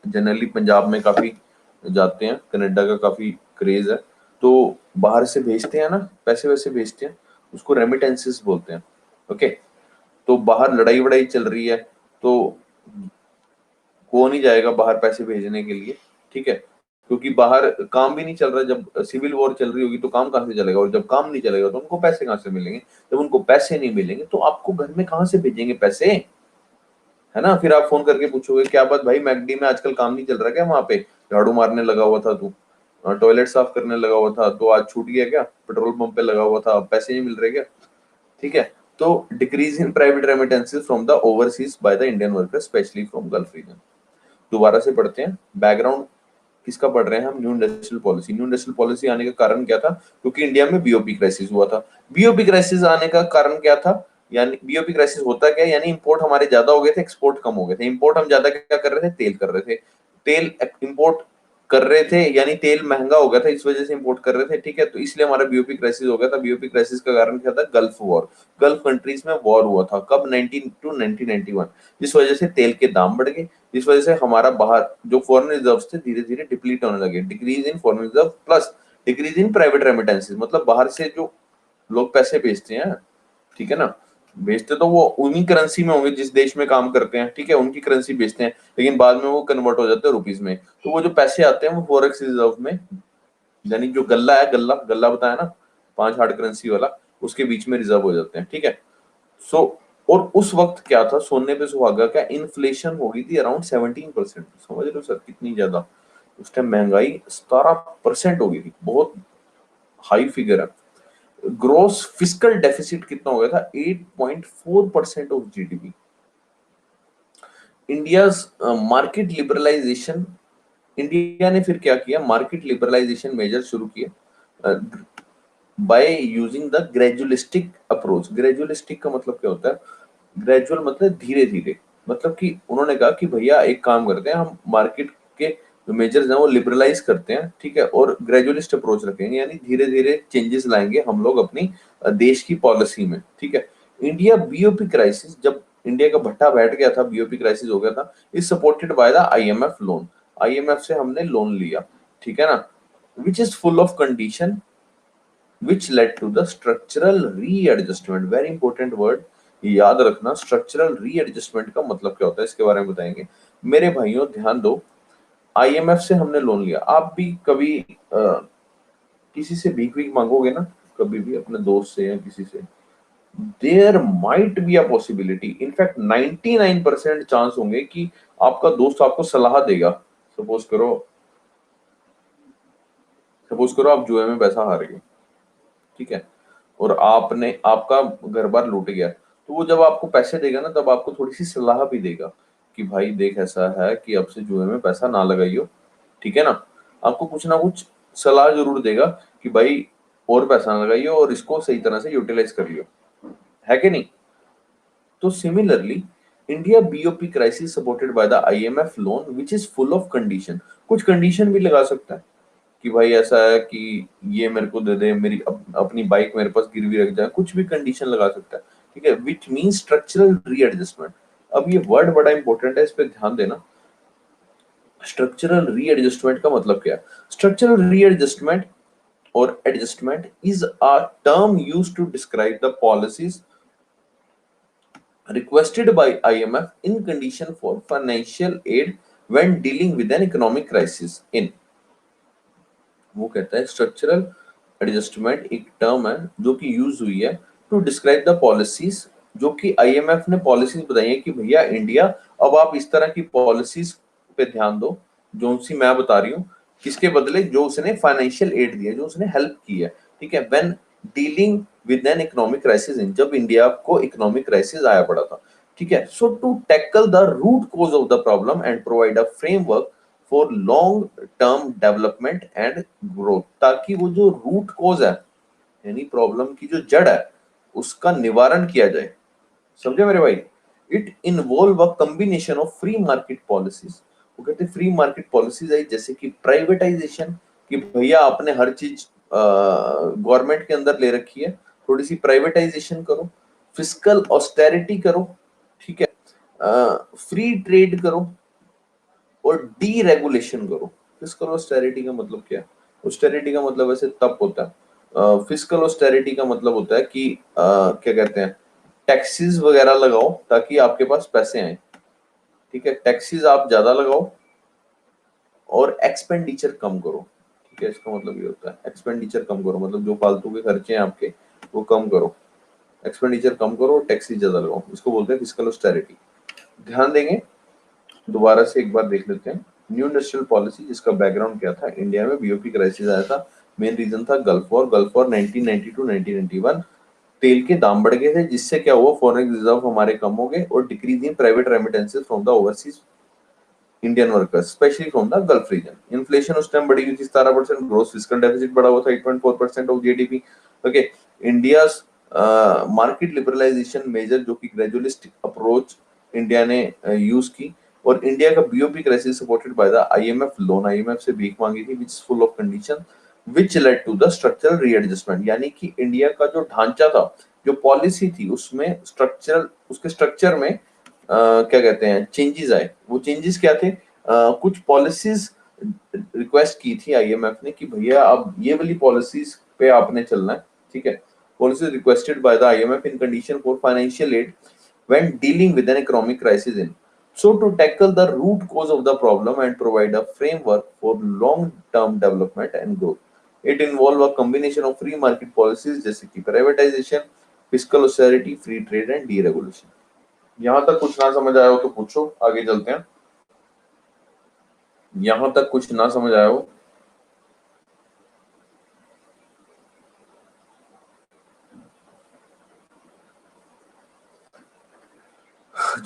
जनरली पंजाब में काफी जाते हैं, कनाडा का काफी क्रेज है, तो बाहर से भेजते हैं ना, पैसे वैसे भेजते हैं, उसको रेमिटेंसेस बोलते हैं। ओके, तो बाहर लड़ाई वड़ाई चल रही है, तो कौन ही जाएगा बाहर पैसे भेजने के लिए? ठीक है, क्योंकि बाहर काम भी नहीं चल रहा, जब सिविल वॉर चल रही होगी तो काम कहाँ से चलेगा, और जब काम नहीं चलेगा तो उनको पैसे कहाँ से मिलेंगे? जब उनको पैसे नहीं मिलेंगे तो आपको घर में कहाँ से भेजेंगे पैसे? है ना, फिर आप फोन करके पूछोगे क्या बात भाई, मैकडी में आजकल काम नहीं चल रहा क्या? वहां पे झाड़ू मारने लगा हुआ था तू, टॉयलेट साफ करने लगा हुआ था, तो आज छूट गया क्या? पेट्रोल पंप पे लगा हुआ था, अब पैसे नहीं मिल रहे क्या? ठीक है, तो decrease in private remittances from the overseas by the Indian workers, specially from Gulf region. दोबारा से पढ़ते हैं, बैकग्राउंड किसका पढ़ रहे हैं हम? New industrial policy. New industrial policy आने का कारण क्या था? क्योंकि इंडिया में बीओपी क्राइसिस हुआ था। बीओपी क्राइसिस आने का कारण क्या था? यानी बीओपी क्राइसिस होता क्या, यानी इंपोर्ट हमारे ज्यादा हो गए थे, एक्सपोर्ट कम हो गए थे। इंपोर्ट हम ज्यादा क्या कर रहे थे? तेल कर रहे थे, तेल इंपोर्ट कर रहे थे, यानी तेल महंगा हो गया था, इस वजह से इंपोर्ट कर रहे थे। ठीक है, तो इसलिए हमारा बीओपी क्राइसिस हो गया था। बीओपी क्राइसिस का कारण क्या था? Gulf war. गल्फ कंट्रीज में वॉर हुआ था, कब? 19 टू 1991, जिस वजह से तेल के दाम बढ़ गए, जिस वजह से हमारा बाहर जो फॉरेन रिजर्व्स थे धीरे धीरे डिप्लीट होने लगे। Decrease in foreign reserve plus decrease in private remittances, मतलब बाहर से जो लोग पैसे भेजते हैं, ठीक है ना, बेचते तो वो उन्हीं करेंसी में होंगे जिस देश में काम करते हैं, ठीक है, उनकी करेंसी बेचते हैं, लेकिन बाद में वो कन्वर्ट हो जाते हैं रुपीज में। तो वो जो पैसे आते हैं वो फॉरेक्स रिजर्व में, यानी जो गल्ला है, गल्ला गल्ला बताया ना, 5 हार्ड करेंसी वाला, उसके बीच में रिजर्व हो जाते हैं, ठीक है। सो और उस वक्त क्या था, सोने पे सुहागा, क्या इन्फ्लेशन हो गई थी अराउंड 17%। समझ रहे हो सर कितनी ज्यादा, उस टाइम महंगाई 17% हो गई थी, बहुत हाई फिगर है। ग्रोस फिस्कल डेफिसिट कितना हो गया था, 8.4% of GDP. India market liberalisation, India ने फिर क्या किया, मार्केट लिबरलाइजेशन मेजर शुरू किए by using the gradualistic approach. Gradualistic का मतलब क्या होता है, ग्रेजुअल मतलब धीरे धीरे, मतलब कि उन्होंने कहा कि भैया एक काम करते हैं, हम मार्केट के जो मेजर्स हैं वो लिबरलाइज करते हैं, ठीक है, और ग्रेजुअलिस्ट अप्रोच रखेंगे, यानी धीरे धीरे चेंजेस लाएंगे हम लोग अपनी देश की पॉलिसी में, ठीक है। इंडिया बीओपी क्राइसिस, जब इंडिया का भट्टा बैठ गया था, बीओपी क्राइसिस हो गया था, is supported by the IMF loan. IMF से हमने लोन लिया, ठीक है ना, विच is full of condition which led to the structural readjustment। very important word, ये याद रखना, स्ट्रक्चरल रीएडजस्टमेंट का मतलब क्या होता है, इसके बारे में बताएंगे। मेरे भाइयों ध्यान दो, आईएमएफ से हमने लोन लिया। आप भी कभी किसी से भीख भीख मांगोगे ना, कभी भी अपने दोस्त से या किसी से, there might be a possibility, in fact 99% chance होंगे कि आपका दोस्त आपको सलाह देगा। सपोज करो, आप जुए में पैसा हार गए, ठीक है, और आपने, आपका घर बार लूट गया, तो वो जब आपको पैसे देगा ना, तब आपको थोड़ी सी सलाह भी देगा कि भाई देख ऐसा है कि अब से जुए में पैसा ना लगाइयो, ठीक है ना। आपको कुछ ना कुछ सलाह जरूर देगा कि भाई और पैसा ना लगाइयो और इसको सही तरह से यूटिलाइज करियो, है कि नहीं। तो similarly India BOP crisis supported by the IMF loan which is full of condition. कुछ कंडीशन भी लगा सकता है कि भाई ऐसा है कि ये मेरे को दे दे, मेरी अपनी बाइक मेरे पास गिरवी रख जाए, कुछ भी कंडीशन लगा सकता है, ठीक है, विच मीन स्ट्रक्चरल रीएडजस्टमेंट। अब ये वर्ड बड़ा इंपॉर्टेंट है, इस पे ध्यान देना। स्ट्रक्चरल रीएडजस्टमेंट का मतलब क्या है, स्ट्रक्चरल रीएडजस्टमेंट और adjustment is a term used to describe the policies requested by IMF in condition for financial aid when dealing with an economic crisis in। वो कहता है स्ट्रक्चरल एडजस्टमेंट एक टर्म है जो कि यूज हुई है टू डिस्क्राइब द पॉलिसीज, जो कि आईएमएफ ने पॉलिसीज बताई है कि भैया इंडिया, अब आप इस तरह की पॉलिसीज पे ध्यान दो जो सी मैं बता रही हूँ, किसके बदले, जो उसने फाइनेंशियल एड दिया, जो उसने हेल्प की है, ठीक है, when dealing with an economic crisis in, जब इंडिया को इकोनॉमिक क्राइसिस आया पड़ा था, ठीक है। So to tackle the root cause of the problem and provide a framework for long term development and growth, ताकि वो जो रूट कॉज है, यानी प्रॉब्लम की जो जड़ है, उसका निवारण किया जाए। समझे मेरे भाई। It involve a combination of free market policies. वो कहते हैं फ्री मार्केट पॉलिसीज आई, जैसे कि प्राइवेटाइजेशन, कि भैया आपने हर चीज गवर्नमेंट के अंदर ले रखी है, थोड़ी सी प्राइवेटाइजेशन करो। फिस्कल ऑस्टेरिटी करो, ठीक है, फ्री ट्रेड करो और डीरेगुलेशन करो। फिस्कल ऑस्टेरिटी का मतलब क्या है, ऑस्टेरिटी का मतलब वैसे तब होता है, फिस्कल ऑस्टेरिटी का मतलब होता है कि क्या कहते हैं, टैक्सेस वगैरह लगाओ ताकि आपके पास पैसे आए, ठीक है, टैक्सेस आप ज्यादा लगाओ और एक्सपेंडिचर कम करो, ठीक है, इसका मतलब ये होता है एक्सपेंडिचर कम करो, मतलब जो फालतू के खर्चे हैं आपके वो कम करो, एक्सपेंडिचर कम करो, टैक्सेस ज्यादा लगाओ, इसको बोलते हैं फिस्कल ऑस्टेरिटी। ध्यान देंगे, दोबारा से एक बार देख लेते हैं। न्यू इंडस्ट्रियल पॉलिसी, जिसका बैकग्राउंड क्या था, इंडिया में बीओपी क्राइसिस आया था, मेन रीजन था गल्फ वॉर। गल्फ वॉर 1992 1991, तेल के दाम बढ़ गए थे, जिससे क्या हुआ, फॉरेन रिजर्व हमारे कम हो गए और decrease in private remittances from the overseas Indian workers, specially from the Gulf region. Inflation उस टाइम बढ़ी हुई थी 17%, ग्रोस फिस्कल डेफिसिट बढ़ा हुआ था 8.4% of GDP. Okay, India's market liberalisation major, जो कि ग्रेजुअलिस्ट अप्रोच इंडिया ने यूज की, और इंडिया का BOP crisis supported by the IMF loan, IMF से भीख मांगी थी, which is full of condition which led to the structural readjustment. यानी कि इंडिया का जो ढांचा था, जो पॉलिसी थी, उसमें स्ट्रक्चरल, उसके स्ट्रक्चर में क्या कहते हैं चेंजेस आए। वो चेंजेस क्या थे, कुछ पॉलिसीज रिक्वेस्ट की थी आईएमएफ ने कि भैया अब ये वाली पॉलिसीज पे आपने चलना है, ठीक है, policies requested by the IMF in condition for financial aid when dealing with an economic crisis in. So to tackle the root cause of the problem and provide a framework for long-term development and growth, it involves a combination of free market policies जैसे कि privatization, fiscal austerity, free trade and deregulation. यहाँ तक कुछ ना समझ आया हो तो पूछो, आगे चलते हैं। यहाँ तक कुछ ना समझ आया हो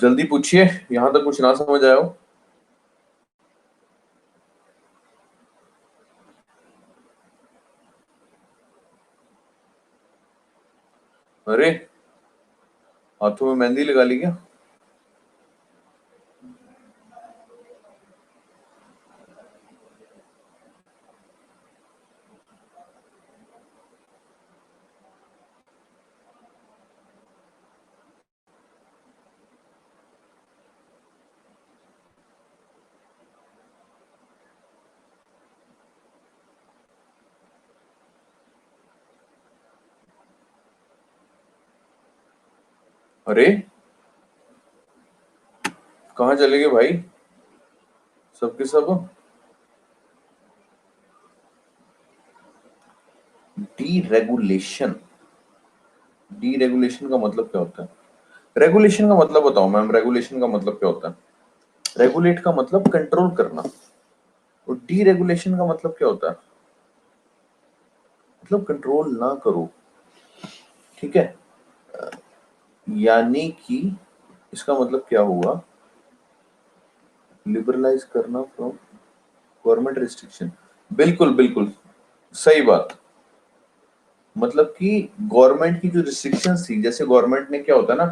जल्दी पूछिए, यहाँ तक कुछ ना समझ आया हो। अरे हाथों में मेहंदी लगा ली क्या? अरे कहाँ चले गए भाई सबके सब? डीरेगुलेशन, डीरेगुलेशन का मतलब क्या होता है? रेगुलेशन का मतलब बताओ मैम, रेगुलेशन का मतलब क्या होता है? रेगुलेट का मतलब कंट्रोल करना, और डीरेगुलेशन का मतलब क्या होता है? मतलब कंट्रोल ना करो, ठीक है। यानी कि इसका मतलब क्या हुआ? लिबरलाइज करना फ्रॉम गवर्नमेंट रिस्ट्रिक्शन। बिल्कुल बिल्कुल सही बात। मतलब कि गवर्नमेंट की जो रिस्ट्रिक्शंस थी, जैसे गवर्नमेंट ने क्या होता है ना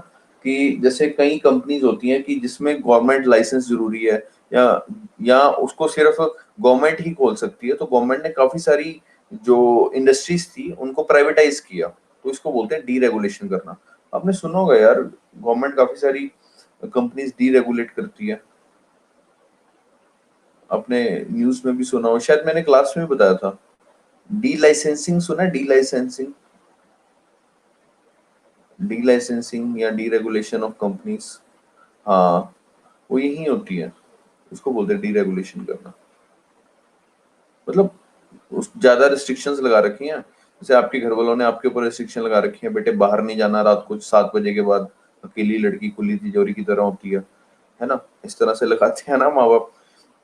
कि जैसे कई कंपनीज होती हैं कि जिसमें गवर्नमेंट लाइसेंस जरूरी है, या उसको सिर्फ गवर्नमेंट ही खोल सकती है, तो गवर्नमेंट ने काफी सारी जो इंडस्ट्रीज थी उनको प्राइवेटाइज किया, तो इसको बोलते हैं डीरेगुलेशन करना। आपने सुना होगा यार, गवर्नमेंट काफी सारी कंपनीज डीरेगुलेट करती है, आपने न्यूज में भी सुना हो, शायद मैंने क्लास में भी बताया था। डी लाइसेंसिंग सुना है? डी लाइसेंसिंग, डी लाइसेंसिंग या डी रेगुलेशन ऑफ कंपनीज, हाँ वो यही होती है, उसको बोलते हैं डी रेगुलेशन करना। मतलब उस ज्यादा रिस्ट्रिक्शंस लगा रखी हैं, जैसे आपके घर वालों ने आपके ऊपर रिस्ट्रिक्शन लगा रखी है, बेटे बाहर नहीं जाना रात को 7 बजे के बाद, अकेली लड़की खुली तिजोरी की तरह होती है ना, इस तरह से लगाते हैं ना माँ बाप।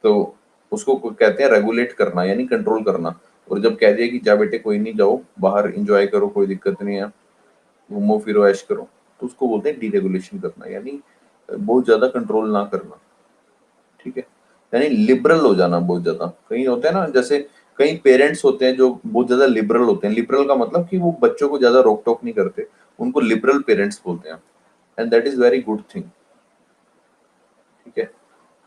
तो उसको कहते हैं रेगुलेट करना, यानी कंट्रोल करना। और जब कह दिया कि जा बेटे कोई नहीं, जाओ बाहर एंजॉय करो, कोई दिक्कत नहीं है, घूमो फिरो ऐश करो, तो उसको बोलते हैं डीरेगुलेशन करना, यानी बहुत ज्यादा कंट्रोल ना करना, ठीक है। यानी लिबरल हो जाना बहुत ज्यादा। कहीं होते हैं ना, जैसे कई पेरेंट्स होते हैं जो बहुत ज्यादा लिबरल होते हैं, लिबरल का मतलब कि वो बच्चों को ज्यादा रोक टोक नहीं करते, उनको लिबरल पेरेंट्स बोलते हैं, and that is very good thing, ठीक है।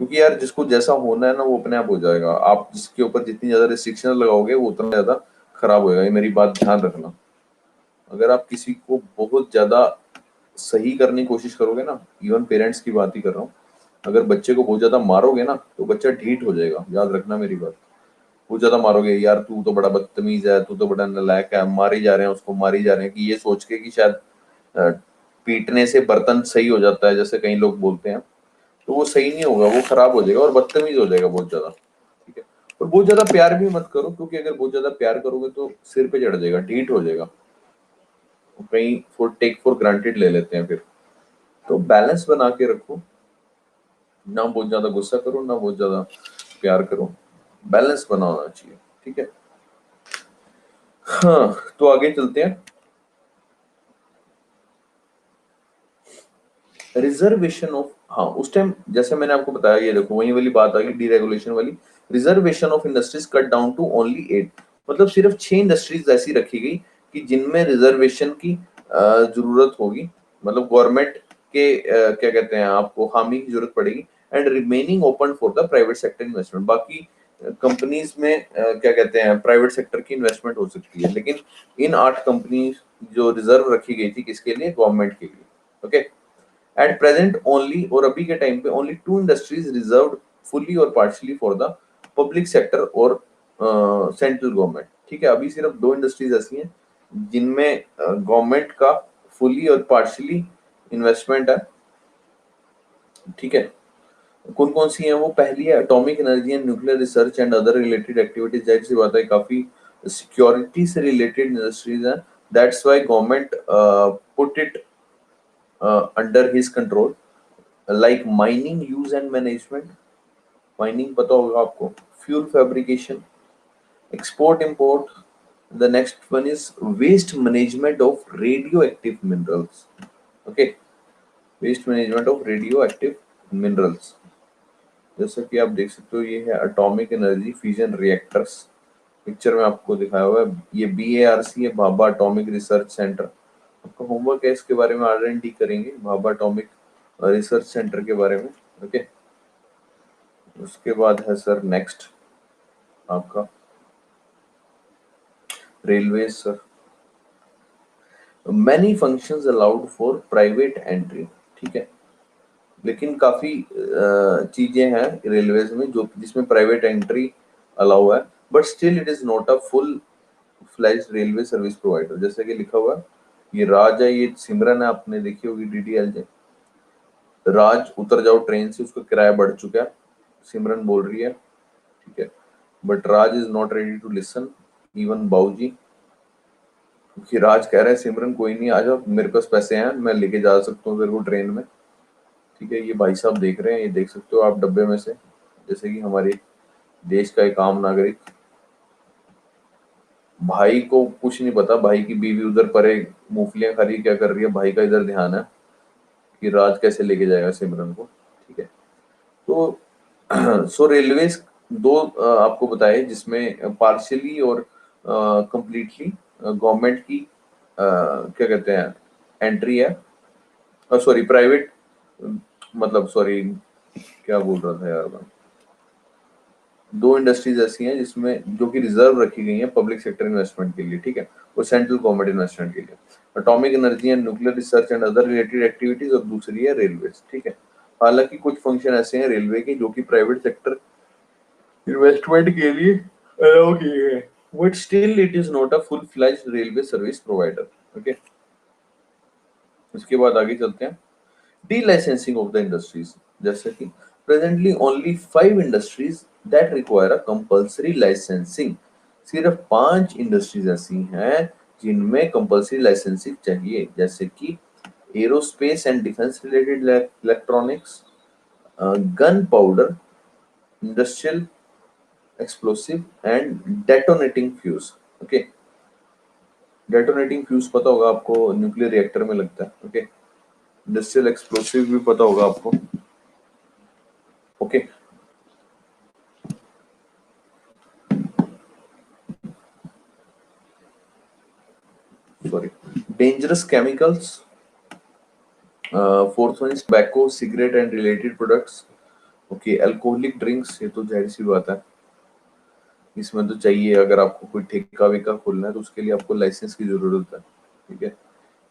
क्योंकि यार जिसको जैसा होना है ना वो अपने आप हो जाएगा, आप जिसके ऊपर जितनी ज्यादा रिस्ट्रिक्शन लगाओगे वो उतना ज्यादा खराब होएगा, ये मेरी बात ध्यान रखना। अगर आप किसी को बहुत ज्यादा सही करने की कोशिश करोगे ना, इवन पेरेंट्स की बात ही कर रहा हूँ, अगर बच्चे को बहुत ज्यादा मारोगे ना तो बच्चा ढीठ हो जाएगा, याद रखना मेरी बात। बहुत ज्यादा मारोगे, यार तू तो बड़ा बदतमीज है, तू तो बड़ा नालायक है, मारी जा रहे हैं उसको, मारी जा रहे हैं, कि ये सोच के कि शायद अ, पीटने से बर्तन सही हो जाता है, जैसे कई लोग बोलते हैं, तो वो सही नहीं होगा, वो खराब हो जाएगा और बदतमीज हो जाएगा बहुत ज्यादा, ठीक है। और बहुत ज्यादा प्यार भी मत करो, क्योंकि अगर बहुत ज्यादा प्यार करोगे तो सिर पे चढ़ जाएगा, ढीठ हो जाएगा, कहीं टेक फॉर ग्रांटेड ले लेते हैं फिर। तो बैलेंस बना के रखो, ना बहुत ज्यादा गुस्सा करो ना बहुत ज्यादा प्यार करो, बैलेंस बना होना चाहिए, ठीक है। हाँ तो आगे चलते हैं। रिजर्वेशन ऑफ, हाँ उस टाइम जैसे मैंने आपको बताया, ये देखो वही वाली बात आ गई डीरेगुलेशन वाली। Reservation of industries cut down to only 8, मतलब सिर्फ 6 इंडस्ट्रीज ऐसी रखी गई कि जिनमें रिजर्वेशन की जरूरत होगी, मतलब गवर्नमेंट के क्या कहते हैं आपको हामी की जरूरत पड़ेगी, and remaining open for the private sector investment. बाकी कंपनीज में क्या कहते हैं प्राइवेट सेक्टर की इन्वेस्टमेंट हो सकती है, लेकिन इन 8 कंपनी जो रिजर्व रखी गई थी किसके लिए? गवर्नमेंट के लिए, ओके। एट प्रेजेंट ओनली, और अभी के टाइम पे ओनली 2 इंडस्ट्रीज रिजर्व्ड फुल्ली और partially for the public sector और सेंट्रल गवर्नमेंट, ठीक है। अभी सिर्फ 2 इंडस्ट्रीज ऐसी हैं जिनमें गवर्नमेंट का फुली और पार्शियली इन्वेस्टमेंट है, ठीक है। कौन कौन सी है वो? पहली है atomic energy and nuclear research and other related activities. जाहिर सी बात है काफी सिक्योरिटी से रिलेटेड इंडस्ट्रीज हैं, that's why government put it under his control. Like mining use and management, mining पता होगा आपको, fuel fabrication, export import. The next one is waste management of radioactive minerals. Okay, waste management of radioactive minerals. जैसा कि आप देख सकते हो ये है atomic energy fusion reactors, picture में आपको दिखाया हुआ है। ये BARC है, भाभा एटॉमिक रिसर्च सेंटर। आपका होमवर्क है, इसके बारे में R&D करेंगे, भाभा एटॉमिक रिसर्च सेंटर के बारे में। ओके, उसके बाद है सर नेक्स्ट आपका railway sir. Many functions allowed for private entry, ठीक है, लेकिन काफी चीजें हैं रेलवेज में जो जिसमें प्राइवेट एंट्री अलाउ है, but still it is not a full fledged railway service provider. जैसे कि लिखा हुआ है, ये राज है, ये सिमरन है, आपने देखी होगी DDLJ। राज उतर जाओ ट्रेन से, उसका किराया बढ़ चुका है, सिमरन बोल रही है, ठीक है, but Raj is not ready to listen, even Bauji. कि राज कह रहे हैं सिमरन कोई नहीं, आ जाओ, मेरे पास पैसे हैं, मैं लेके जा सकता हूँ तेरे को ट्रेन में, ठीक है। ये भाई साहब देख रहे हैं, ये देख सकते हो आप डब्बे में से, जैसे कि हमारे देश का एक आम नागरिक। भाई को कुछ नहीं पता, भाई की बीवी उधर परे मूंगफलियां खा रही, क्या कर रही है, भाई का इधर ध्यान है कि राज कैसे लेके जाएगा सिमरन को, ठीक है। तो सो रेलवेज दो आपको बताए जिसमें पार्शियली और कंप्लीटली गवर्नमेंट की क्या कहते हैं एंट्री है, सॉरी प्राइवेट, मतलब सॉरी क्या बोल रहा था यार मैं। दो इंडस्ट्रीज ऐसी हैं जिसमें जो कि रिजर्व रखी गई हैं पब्लिक सेक्टर इन्वेस्टमेंट के लिए, ठीक है, और सेंट्रल गवर्नमेंट इन्वेस्टमेंट के लिए, atomic energy and nuclear research and other related activities, और दूसरी है रेलवेज, ठीक है। हालांकि कुछ फंक्शन ऐसे हैं रेलवे के जो कि प्राइवेट सेक्टर इन्वेस्टमेंट के लिए अलाउ किए गए, but still it is not a full fledged railway service provider. Okay, उसके बाद आगे चलते हैं delicensing of the industries। जैसे कि presently only 5 industries that require a compulsory licensing। सिर्फ 5 इंडस्ट्रीज ऐसी हैं जिनमें कंपल्सरी लाइसेंसिंग चाहिए, जैसे कि aerospace and defence related electronics, gun powder, industrial explosive and detonating fuse. Okay, detonating fuse पता होगा आपको, न्यूक्लियर रिएक्टर में लगता है। ओके, इंडस्ट्रियल एक्सप्लोसिव भी पता होगा आपको। Okay, sorry, dangerous chemicals, fourth one is tobacco, cigarette and related products. Okay, alcoholic drinks, ये तो जाहिर सी बात है, इसमें तो चाहिए, अगर आपको कोई ठेका वेका खोलना है तो उसके लिए आपको लाइसेंस की जरूरत है, ठीक है।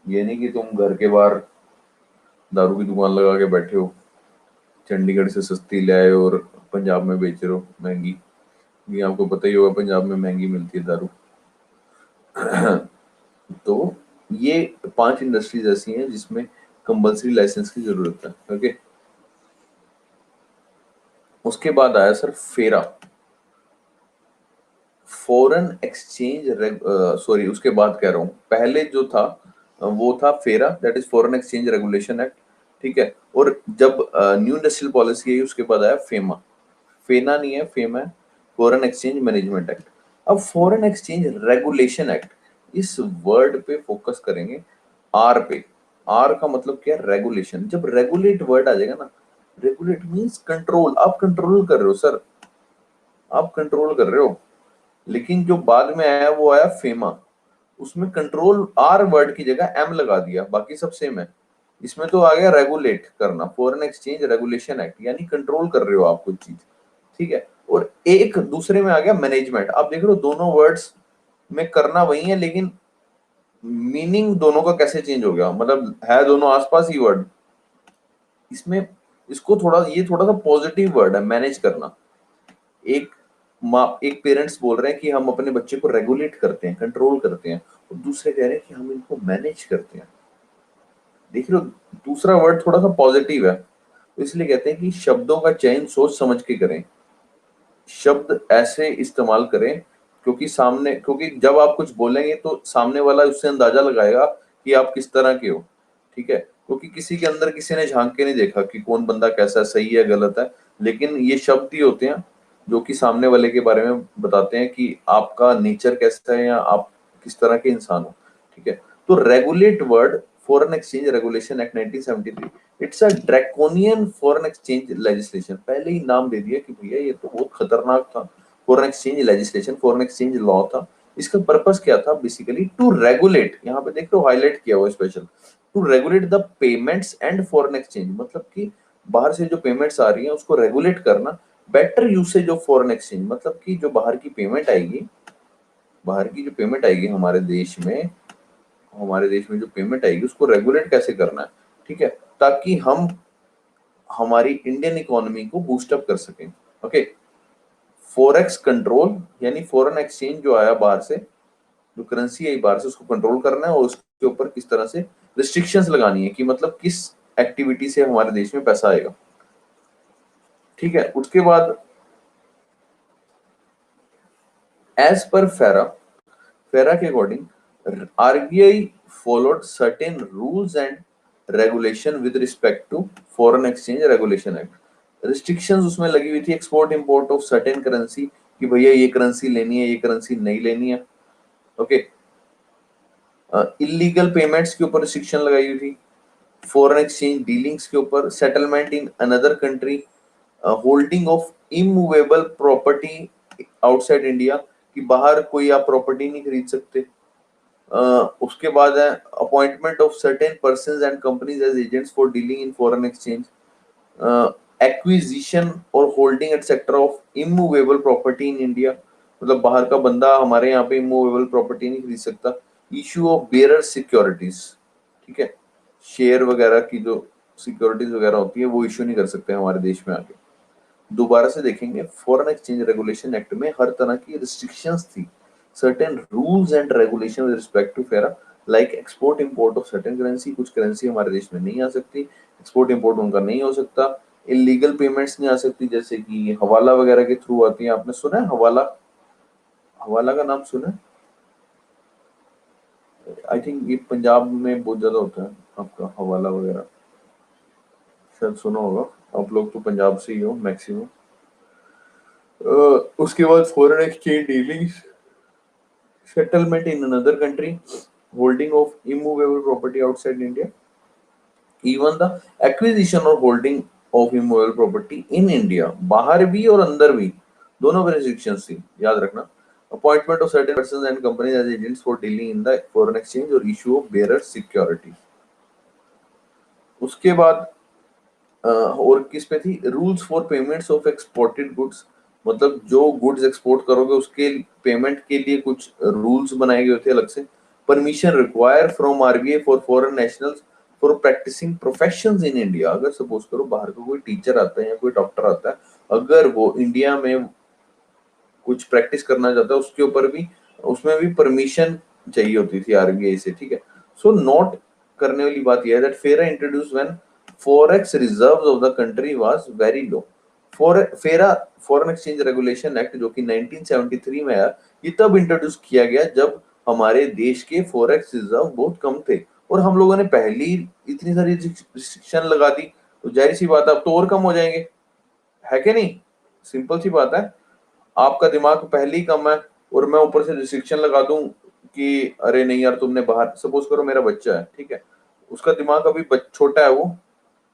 ये नहीं कि तुम घर के बाहर दारू की दुकान लगा के बैठे हो, चंडीगढ़ से सस्ती ले आए और पंजाब में बेच रहे हो महंगी। ये आपको पता ही होगा पंजाब में महंगी मिलती है दारू। तो ये 5 इंडस्ट्रीज ऐसी हैं जिसमें कंपल्सरी लाइसेंस की जरूरत है। ओके, उसके बाद आया सर फेरा, फॉरेन एक्सचेंज, सॉरी उसके बाद कह रहा हूँ, पहले जो था वो था फेरा, that is foreign exchange regulation act, ठीक है। और जब न्यू इंडस्ट्रियल पॉलिसी आई उसके बाद आया फेमा, फेना नहीं है, फेमा है, फॉरेन एक्सचेंज मैनेजमेंट एक्ट। अब फॉरेन एक्सचेंज रेगुलेशन एक्ट, इस वर्ड पे फोकस करेंगे, आर पे। आर का मतलब क्या है? रेगुलेशन। जब रेगुलेट वर्ड आ जाएगा ना, रेगुलेट मींस कंट्रोल, आप कंट्रोल कर रहे हो सर, आप कंट्रोल कर रहे हो। लेकिन जो बाद में आया वो आया फेमा, उसमें कंट्रोल आर वर्ड की जगह एम लगा दिया, बाकी सब सेम है। इसमें तो आ गया रेगुलेट करना, फॉरेन एक्सचेंज रेगुलेशन एक्ट, यानी कंट्रोल कर रहे हो आप कुछ चीज, ठीक है। और एक दूसरे में आ गया मैनेजमेंट। आप देख रहे हो दोनों वर्ड्स में करना वही है, लेकिन मीनिंग दोनों का कैसे चेंज हो गया, मतलब है दोनों आसपास ही वर्ड। इसमें इसको थोड़ा, ये थोड़ा सा पॉजिटिव वर्ड है मैनेज करना। एक एक पेरेंट्स बोल रहे हैं कि हम अपने बच्चे को रेगुलेट करते हैं, कंट्रोल करते हैं, और दूसरे कह रहे हैं कि हम इनको मैनेज करते हैं। देख रहे हो, दूसरा वर्ड थोड़ा सा पॉजिटिव है, तो इसलिए कहते हैं कि शब्दों का चयन सोच समझ के करें, शब्द ऐसे इस्तेमाल करें क्योंकि जब आप कुछ बोलेंगे तो सामने वाला उससे अंदाजा लगाएगा कि आप किस तरह के हो। ठीक है, क्योंकि किसी के अंदर किसी ने झांक के नहीं देखा कि कौन बंदा कैसा है, सही है गलत है, लेकिन ये शब्द ही होते हैं जो कि सामने वाले के बारे में बताते हैं कि आपका नेचर कैसा है या आप किस तरह के इंसान हो। ठीक है, तो regulate word, foreign exchange regulation act 1973, it's a draconian foreign exchange legislation. पहले ही नाम दे दिया कि भैया ये तो बहुत खतरनाक था, foreign exchange legislation, foreign exchange law था। इसका पर्पस क्या था? बेसिकली टू रेगुलेट, यहाँ पे देख लो हाईलाइट किया हुआ special, to regulate the payments and foreign exchange, मतलब कि बाहर से जो पेमेंट्स आ रही हैं उसको रेगुलेट करना। Better usage of foreign exchange, मतलब कि जो बाहर की पेमेंट आएगी, बाहर की जो पेमेंट आएगी हमारे देश में जो पेमेंट आएगी उसको रेगुलेट कैसे करना है। ठीक है, ताकि हम हमारी इंडियन इकोनॉमी को बूस्ट अप कर सकें। ओके, फॉरेक्स कंट्रोल यानी फॉरेन एक्सचेंज जो आया बाहर से, जो करेंसी आई बाहर से, उसको कंट्रोल करना है और उसके ऊपर किस तरह से रिस्ट्रिक्शंस लगानी है कि मतलब किस एक्टिविटी से हमारे देश में पैसा आएगा। ठीक है, उसके बाद एज पर फेरा, फेरा के according RBI followed certain rules and regulation with respect to foreign exchange regulation act. Restrictions उसमें लगी हुई थी export import of certain currency, कि भैया ये करेंसी लेनी है, ये करेंसी नहीं लेनी है। ओके, इलीगल पेमेंट्स के ऊपर रिस्ट्रिक्शन लगाई हुई थी, फॉरेन एक्सचेंज डीलिंग्स के ऊपर, settlement in another country, holding of immovable property outside India, कि बाहर कोई आप प्रॉपर्टी नहीं खरीद सकते। उसके बाद है appointment of certain persons and companies as agents for dealing in foreign exchange, acquisition और holding etcetera of immovable property in India, मतलब बाहर का बंदा हमारे यहाँ पे इमूवेबल प्रॉपर्टी नहीं खरीद सकता। इशू ऑफ बेयरर सिक्योरिटीज, ठीक है, शेयर वगैरह की जो सिक्योरिटीज वगैरह होती है वो इशू नहीं कर सकते हमारे देश में आके। दोबारा से देखेंगे, फॉरेन एक्सचेंज रेगुलेशन एक्ट में हर तरह की रिस्ट्रिक्शंस थी, certain rules and regulation with respect to FERA, like export import of certain currency, कुछ करेंसी हमारे देश में नहीं आ सकती, एक्सपोर्ट इंपोर्ट उनका नहीं हो सकता। इलीगल पेमेंट्स नहीं आ सकती, जैसे कि हवाला वगैरह के थ्रू आती है। आपने सुना है हवाला? हवाला का नाम सुना है? आई थिंक ये पंजाब में बहुत ज्यादा होता है आपका हवाला वगैरह, शायद सुना होगा। आप लोग तो पंजाब से ही हो मैक्सिमम। उसके बाद foreign exchange dealings, settlement in another country, holding of immovable property outside India, even the acquisition or holding of immovable property in India, बाहर भी और अंदर भी दोनों पे restrictions थी, याद रखना। Appointment of certain persons and companies as agents for dealing in the foreign exchange और issue of bearer security। उसके बाद और किस पे थी? Rules for payments of exported goods, मतलब जो गुड्स एक्सपोर्ट करोगे उसके पेमेंट के लिए कुछ रूल्स बनाए गए थे अलग से। Permission require from RBI for foreign nationals for practising professions in India, अगर सपोज करो बाहर का कोई टीचर आता है या कोई डॉक्टर आता है, अगर वो इंडिया में कुछ प्रैक्टिस करना चाहता है उसके ऊपर भी, उसमें भी परमिशन चाहिए होती थी आरबीआई से। ठीक है, सो नोट करने वाली बात यह है दैट फेरा introduce when forex reserves of the country was very low. फेरा फॉरेन एक्सचेंज रेगुलेशन एक्ट जो कि 1973 में आया, ये तब इंट्रोड्यूस किया गया जब हमारे देश के फॉरेक्स रिजर्व बहुत कम थे, और हम लोगों ने पहली इतनी सारी रिस्ट्रिक्शन लगा दी, तो जाहिर सी बात है अब तो और कम हो जाएंगे, है कि नहीं? सिंपल सी बात है, आपका दिमाग पहले ही कम है और मैं ऊपर से रिस्ट्रिक्शन लगा दूं कि अरे नहीं यार तुमने बाहर, सपोज करो मेरा बच्चा है, ठीक है, उसका दिमाग अभी छोटा है, वो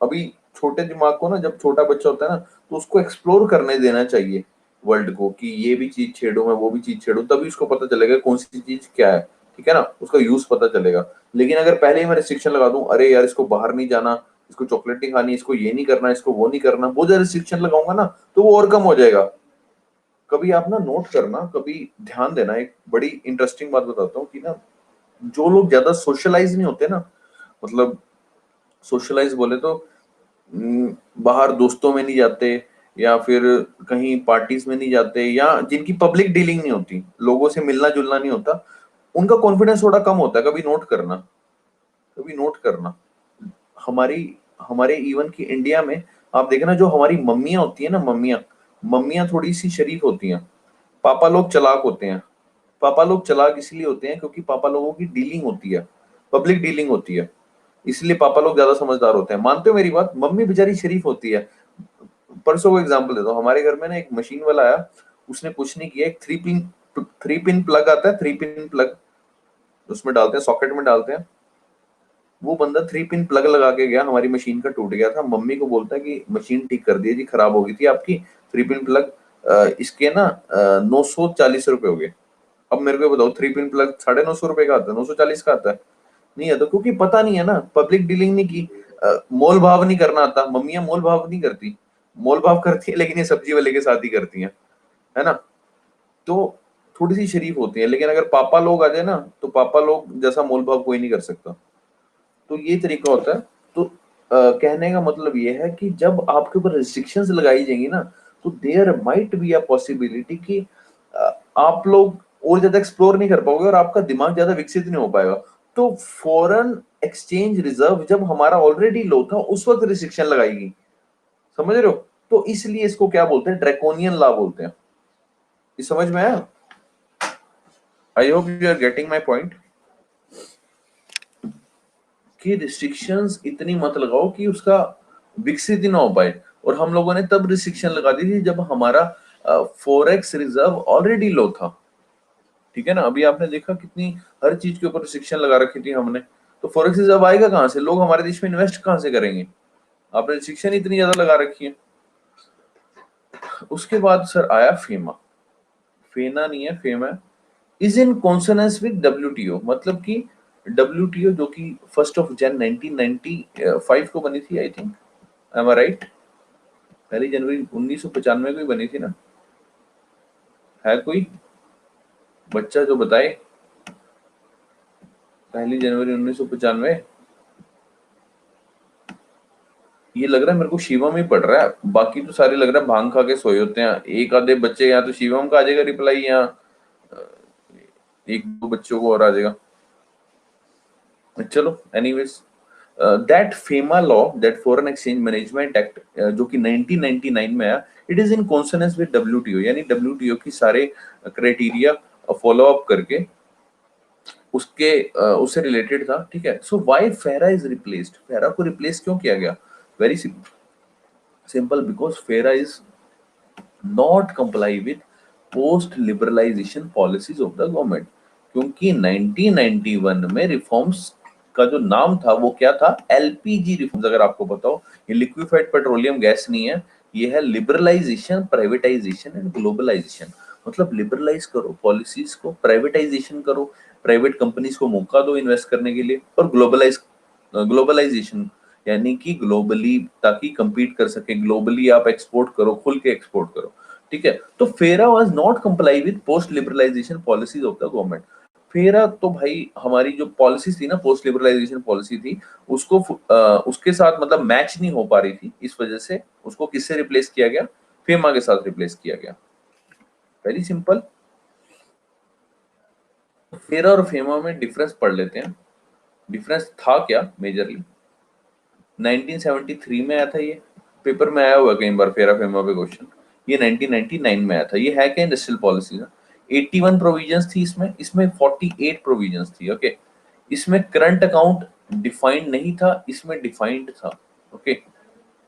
अभी छोटे दिमाग को ना, जब छोटा बच्चा होता है ना, तो उसको एक्सप्लोर करने देना चाहिए वर्ल्ड को, कि ये भी चीज छेड़ू, मैं वो भी चीज छेड़ू, तभी उसको पता चलेगा कौन सी चीज क्या है। ठीक है ना, उसका यूज पता चलेगा। लेकिन अगर पहले ही मैं रिस्ट्रिक्शन लगा दूं, अरे यार इसको बाहर नहीं जाना, इसको चॉकलेट नहीं खानी, इसको ये नहीं करना, इसको वो नहीं करना, बहुत ज्यादा रिस्ट्रिक्शन लगाऊंगा ना, तो वो और कम हो जाएगा। कभी आप ना नोट करना, कभी ध्यान देना, एक बड़ी इंटरेस्टिंग बात बताता हूँ कि ना, जो लोग ज्यादा सोशलाइज नहीं होते ना, मतलब सोशलाइज बोले तो बाहर दोस्तों में नहीं जाते, या फिर कहीं पार्टीज में नहीं जाते, या जिनकी पब्लिक डीलिंग नहीं होती, लोगों से मिलना जुलना नहीं होता, उनका कॉन्फिडेंस थोड़ा कम होता है। कभी नोट करना, कभी नोट करना। हमारी हमारे इवन की इंडिया में आप देखना, जो हमारी मम्मियां होती है ना, मम्मियां मम्मियां थोड़ी सी शरीफ होती हैं, पापा लोग चालाक होते हैं। पापा लोग चालाक इसलिए होते हैं क्योंकि पापा लोगों की डीलिंग होती है, पब्लिक डीलिंग होती है, इसलिए पापा लोग ज्यादा समझदार होते हैं। मानते हो मेरी बात? मम्मी बेचारी शरीफ होती है। परसों को एग्जांपल देता हूँ, हमारे घर में ना एक मशीन वाला आया, उसने कुछ नहीं किया, एक थ्री पिन प्लग आता है, थ्री पिन प्लग, उसमें डालते हैं, सॉकेट में डालते हैं। वो बंदा थ्री पिन प्लग लगा के गया, हमारी मशीन का टूट गया था। मम्मी को बोलता है कि मशीन ठीक कर दिए जी, खराब हो गई थी आपकी थ्री पिन प्लग, इसके ना 940 रुपए हो गए। अब मेरे को बताओ, थ्री पिन प्लग 950 रुपए का आता है, 940 का आता है? नहीं आता, क्योंकि पता नहीं है ना, पब्लिक डीलिंग नहीं की, मोल भाव नहीं करना आता। मम्मियां मोल भाव नहीं करती, मोल भाव करती है लेकिन ये सब्जी वाले के साथ ही करती हैं, है ना? तो थोड़ी सी शरीफ होती है, लेकिन अगर पापा लोग आ जाए ना, तो पापा लोग जैसा मोल भाव कोई नहीं कर सकता। तो ये तरीका होता है। तो कहने का मतलब ये है कि जब आपके ऊपर रिस्ट्रिक्शंस लगाई जाएंगी ना, तो there might be a possibility कि आप लोग और ज्यादा एक्सप्लोर नहीं कर पाओगे और आपका दिमाग ज्यादा विकसित नहीं हो पाएगा। तो फॉरेन एक्सचेंज रिजर्व जब हमारा ऑलरेडी लो था, उस वक्त रिस्ट्रिक्शन लगाएगी, समझ रहे हो? तो इसलिए इसको क्या बोलते हैं, ड्रैकोनियन लॉ बोलते हैं। ये समझ में आया? I hope you are getting my point, कि रिस्ट्रिक्शंस इतनी मत लगाओ कि उसका विकसित ही ना हो पाए। और हम लोगों ने तब रिस्ट्रिक्शन लगा दी थी जब हमारा फॉरेक्स रिजर्व ऑलरेडी लो था। ठीक है ना? अभी आपने देखा कितनी हर चीज के ऊपर रिस्ट्रिक्शन लगा रखी थी हमने। तो फॉरेक्स रिजर्व आएगा कहाँ से? लोग हमारे देश में इन्वेस्ट कहाँ से करेंगे? आपने रिस्ट्रिक्शन इतनी ज्यादा लगा रखी है। उसके बाद सर आया फेमा। फेना नहीं है, फेमा है। Is in consonance with WTO, मतलब कि डब्ल्यूटीओ जो कि 1 जनवरी 1995 को बनी थी, I think, am I right? 1 जनवरी 1995 को ही बनी थी ना? है कोई बच्चा जो बताए? 1 जनवरी 1995। ये लग रहा है मेरे को शिवम ही पढ़ रहा है, बाकी तो सारे लग रहा है भांग खा के सोए होते हैं। एक आधे बच्चे, या तो शिवम का आ जाएगा रिप्लाई, या एक दो बच्चों को और आ जाएगा। चलो anyways, that FEMA law, that foreign exchange management act, जो कि 1999 में आया, it is in consonance with WTO, यानी डब्ल्यूटीओ की सारे क्राइटेरिया फॉलो अप करके उसके उससे रिलेटेड था। ठीक है? So why FERA is replaced, FERA को रिप्लेस क्यों किया गया? Very simple, because FERA is not comply with post liberalisation policies of the government. क्योंकि 1991 में रिफॉर्म्स का जो नाम था वो क्या था? LPG reforms. अगर आपको पता हो, ये लिक्विफाइड पेट्रोलियम गैस नहीं है, ये है लिबरलाइजेशन, प्राइवेटाइजेशन एंड ग्लोबलाइजेशन। मतलब लिबरलाइज करो पॉलिसीज को, प्राइवेटाइजेशन करो, प्राइवेट कंपनीज को मौका दो इन्वेस्ट करने के लिए, और ग्लोबलाइजेशन यानी कि ग्लोबली, ताकि compete कर सके ग्लोबली, आप एक्सपोर्ट करो, खुल के एक्सपोर्ट करो। ठीक है? तो FERA was not comply with post liberalisation policies of the government. FERA तो भाई हमारी जो पॉलिसी थी ना, पोस्ट लिबरलाइजेशन पॉलिसी थी, उसको उसके साथ मतलब मैच नहीं हो पा रही थी, इस वजह से उसको किससे रिप्लेस किया गया? फेमा के साथ रिप्लेस किया गया। Very simple. फेरा और फेमा में डिफरेंस पढ़ लेते हैं। डिफरेंस था क्या मेजरली? 1973 में आया था ये, पेपर में आया हुआ कई बार फेरा फेमा पे क्वेश्चन। ये 1999 में आया था। ये है क्या? इंडस्ट्रियल पॉलिसी ना। 81 प्रोविजंस थी इसमें, इसमें 48 प्रोविजंस थी। ओके? इसमें करंट अकाउंट डिफाइंड नहीं था, इसमें डिफाइंड था। ओके?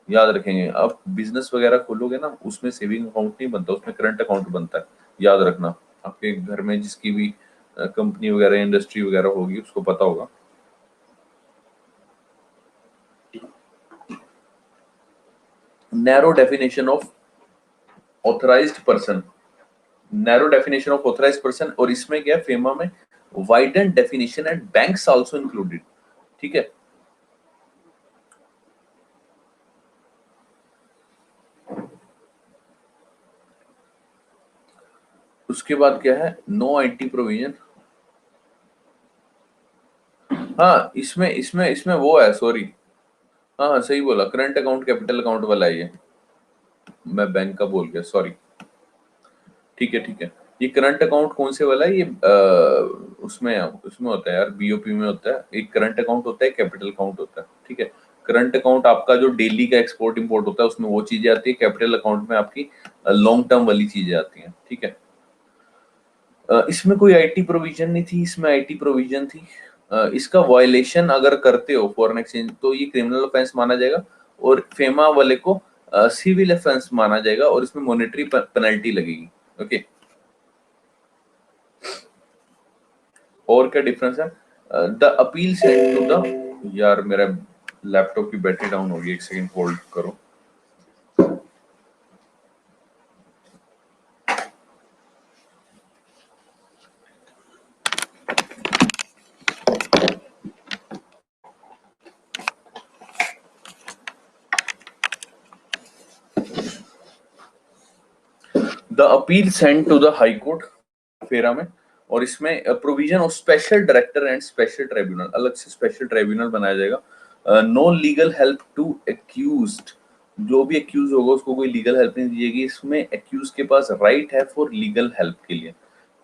याद रखेंगे, आप बिजनेस वगैरह खोलोगे ना, उसमें सेविंग अकाउंट नहीं बनता, उसमें करंट अकाउंट बनता है। याद रखना, आपके घर में जिसकी भी कंपनी वगैरह, इंडस्ट्री वगैरह होगी, उसको पता होगा। Narrow definition of authorised person, narrow definition of authorised person, और इसमें क्या है फेमा में? Widen definition and banks also included. ठीक है? उसके बाद क्या है? No IT provision. हाँ, इसमें इसमें इसमें वो है, सॉरी, हाँ हाँ, सही बोला, करंट अकाउंट कैपिटल अकाउंट वाला है ये। मैं बैंक का बोल गया, सॉरी। ठीक है ठीक है। ये करंट अकाउंट कौन से वाला है? ये उसमें उसमें होता है यार, बीओपी में होता है। एक करंट अकाउंट होता है, कैपिटल अकाउंट होता है। ठीक है, करंट अकाउंट आपका जो डेली का एक्सपोर्ट इंपोर्ट होता है उसमें वो चीजें आती है, कैपिटल अकाउंट में आपकी लॉन्ग टर्म वाली चीजें आती हैं। ठीक है, इसमें कोई आईटी प्रोविजन नहीं थी, इसमें आईटी प्रोविजन थी। इसका वायलेशन अगर करते हो फॉरेन एक्सचेंज तो ये क्रिमिनल ऑफेंस माना जाएगा, और फेमा वाले को सिविल ऑफेंस माना जाएगा, और इसमें मॉनेटरी पेनल्टी लगेगी। ओके, और क्या डिफरेंस है? The appeal sent to the, यार मेरा लैपटॉप की बैटरी डाउन हो गई, एक सेकंड होल्ड करो। The appeal sent to the high court FERA में, और इसमें provision of special director and special tribunal, अलग से स्पेशल ट्राइब्यूनल बनाया जाएगा। No legal help to accused, जो भी एक्यूज होगा उसको कोई लीगल हेल्प नहीं दी जाएगी। इसमें एक्यूज के पास राइट है फॉर लीगल हेल्प के लिए।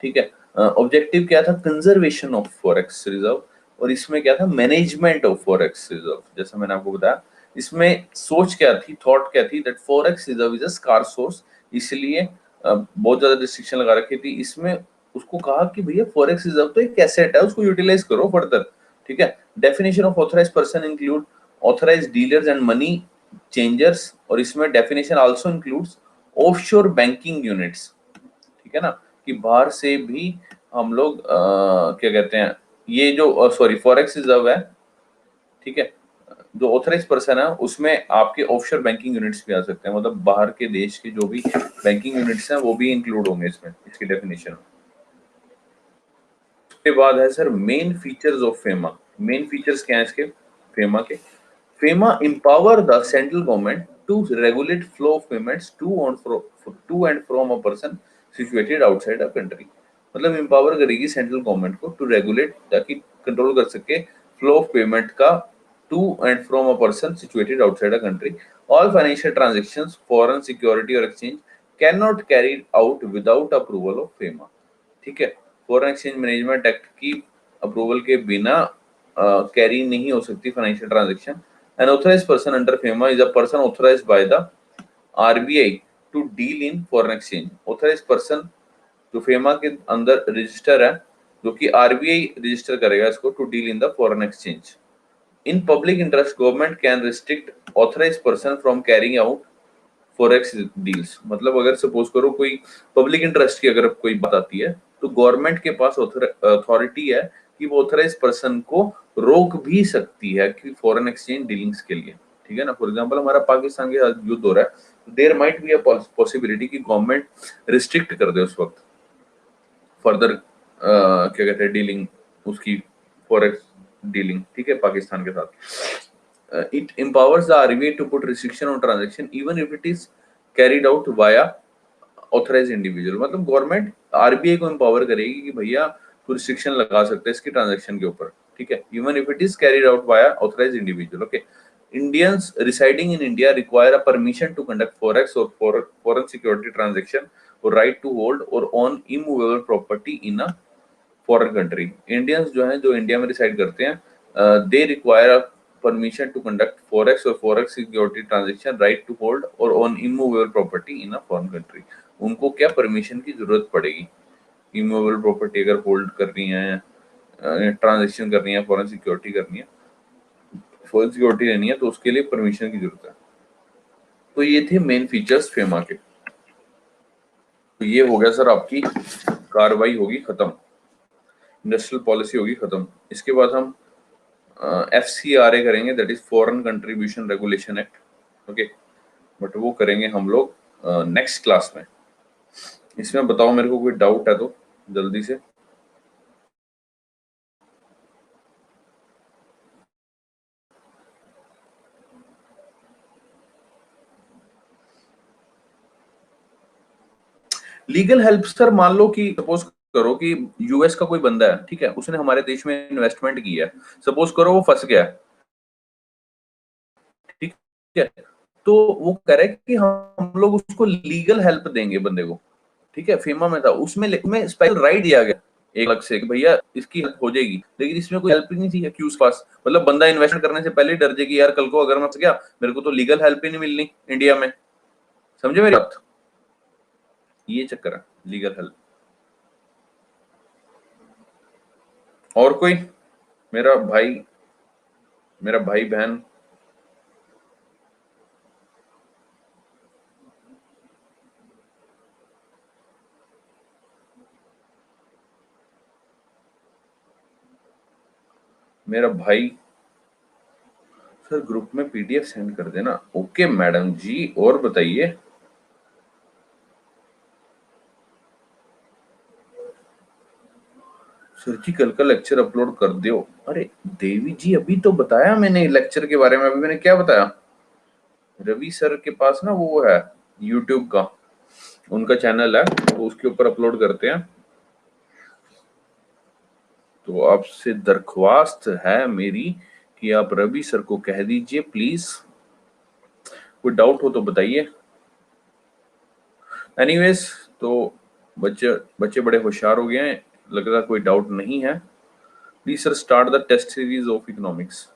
ठीक है, ऑब्जेक्टिव क्या था? कंजर्वेशन ऑफ फॉरेक्स रिजर्व, और इसमें क्या था? Management of forex reserve. जैसा मैंने आपको बताया, इसमें सोच क्या थी, थॉट क्या थी, that forex reserve is a scarce source, इसलिए बहुत ज्यादा रिस्ट्रिक्शन लगा रखी थी इसमें। उसको कहा कि भैया फॉरेक्स रिजर्व तो एक एसेट है, उसको यूटिलाइज करो फर्दर। ठीक है, definition of authorised person include authorised dealers and money changers, और इसमें definition also includes offshore banking units. ठीक है ना, कि बाहर से भी हम लोग क्या कहते हैं, ये जो सॉरी फॉरेक्स रिजर्व है, ठीक है, जो ऑथराइज पर्सन है उसमें आपके ऑफशोर बैंकिंग यूनिट्स भी आ सकते हैं, मतलब बाहर के देश के जो भी बैंकिंग यूनिट्स हैं वो भी इंक्लूड होंगे इसमें, इसकी डेफिनेशन। उसके बाद है sir main features of FEMA. Main features क्या है इसके फेमा के? FEMA empower the central government to regulate flow of payments to and from a person situated outside a country। मतलब empower करेगी सेंट्रल गवर्नमेंट को टू रेगुलेट, ताकि control कर सके फ्लो ऑफ पेमेंट का to and from a person situated outside a country. All financial transactions, foreign security और exchange can not carry out without approval of FEMA. ठीक है, foreign exchange management act की approval के बिना carry नहीं हो सकती financial transaction. An authorized person under FEMA is a person authorized by the RBI to deal in foreign exchange। Authorized person जो FEMA के अंदर रजिस्टर है, जो कि RBI रजिस्टर करेगा इसको, to deal in the foreign exchange. In public interest government can restrict authorised person from carrying out forex deals. मतलब अगर सपोज करो कोई पब्लिक इंटरेस्ट की अगर कोई बात आती है तो गवर्नमेंट के पास अथॉरिटी है कि वो ऑथराइज पर्सन को रोक भी सकती है कि फॉरेन एक्सचेंज डीलिंग्स के लिए। ठीक है ना, फॉर एग्जांपल हमारा पाकिस्तान के साथ युद्ध हो रहा है, there might be a possibility कि गवर्नमेंट रिस्ट्रिक्ट कर दे उस वक्त फर्दर क्या कहते हैं डीलिंग, उसकी फॉरेक्स डीलिंग। ठीक है, पाकिस्तान के साथ। It empowers the RBI to put restriction on transaction even if it is carried out via authorized individual। मतलब गवर्नमेंट आरबीआई को एम्पावर करेगी कि भैया तू रिस्ट्रिक्शन लगा सकते हैं इसकी ट्रांजैक्शन के ऊपर। ठीक है, even if it is carried out via authorized individual. Okay, Indians residing in India require a permission to conduct forex और फॉरेन सिक्योरिटी ट्रांजैक्शन और राइट टू होल्ड और own immovable property in a foreign country. Indians जो हैं, जो India में reside करते हैं, they require permission to conduct forex और forex security transaction, right to hold और own immovable property in a foreign country. उनको क्या परमिशन की जरूरत पड़ेगी? इमूवेबल प्रॉपर्टी अगर होल्ड करनी है, ट्रांजैक्शन करनी है, फॉरेन सिक्योरिटी करनी है, फॉरेन सिक्योरिटी लेनी है, तो उसके लिए परमिशन की जरूरत है। तो ये थे मेन फीचर्स फेमा के। तो ये हो गया सर, आपकी कार्रवाई होगी खत्म, इंडस्ट्रियल पॉलिसी होगी खत्म। इसके बाद हम FCRA करेंगे, that is foreign contribution regulation act. Okay, but वो करेंगे हम लोग नेक्स्ट क्लास में। इसमें बताओ मेरे को कोई डाउट है तो जल्दी से। लीगल हेल्प सर, मान लो कि सपोज करो कि यूएस का कोई बंदा है, ठीक है, उसने हमारे देश में इन्वेस्टमेंट की है, सपोज करो वो फंस गया है, ठीक है, तो वो कह रहा है कि हम लोग उसको लीगल हेल्प देंगे बंदे को, ठीक है। फेमा में था, उसमें स्पेशल राइट दिया गया 1 लाख से कि भैया इसकी हेल्प हो जाएगी, लेकिन इसमें कोई हेल्प ही नहीं थी एक्यूज पास। मतलब बंदा इन्वेस्टमेंट करने से पहले ही डर जाएगी यार कल को अगर मैं फंस गया मेरे को तो लीगल हेल्प ही नहीं मिलनी इंडिया में। समझे मेरी बात? ये चक्कर है लीगल हेल्प। और कोई मेरा भाई, मेरा भाई बहन? मेरा भाई सर ग्रुप में पीडीएफ सेंड कर देना। ओके मैडम जी, और बताइए। सर जी कल का लेक्चर अपलोड कर दो। अरे देवी जी अभी तो बताया मैंने लेक्चर के बारे में, अभी मैंने क्या बताया? रवि सर के पास ना वो है यूट्यूब का, उनका चैनल है, तो उसके ऊपर अपलोड करते हैं। तो आपसे दरख्वास्त है मेरी कि आप रवि सर को कह दीजिए प्लीज, कोई डाउट हो तो बताइए। एनीवेज, तो बच्चे बच्चे बड़े होशियार हो गए हैं, लग रहा कोई डाउट नहीं है। Please sir start the test series of economics.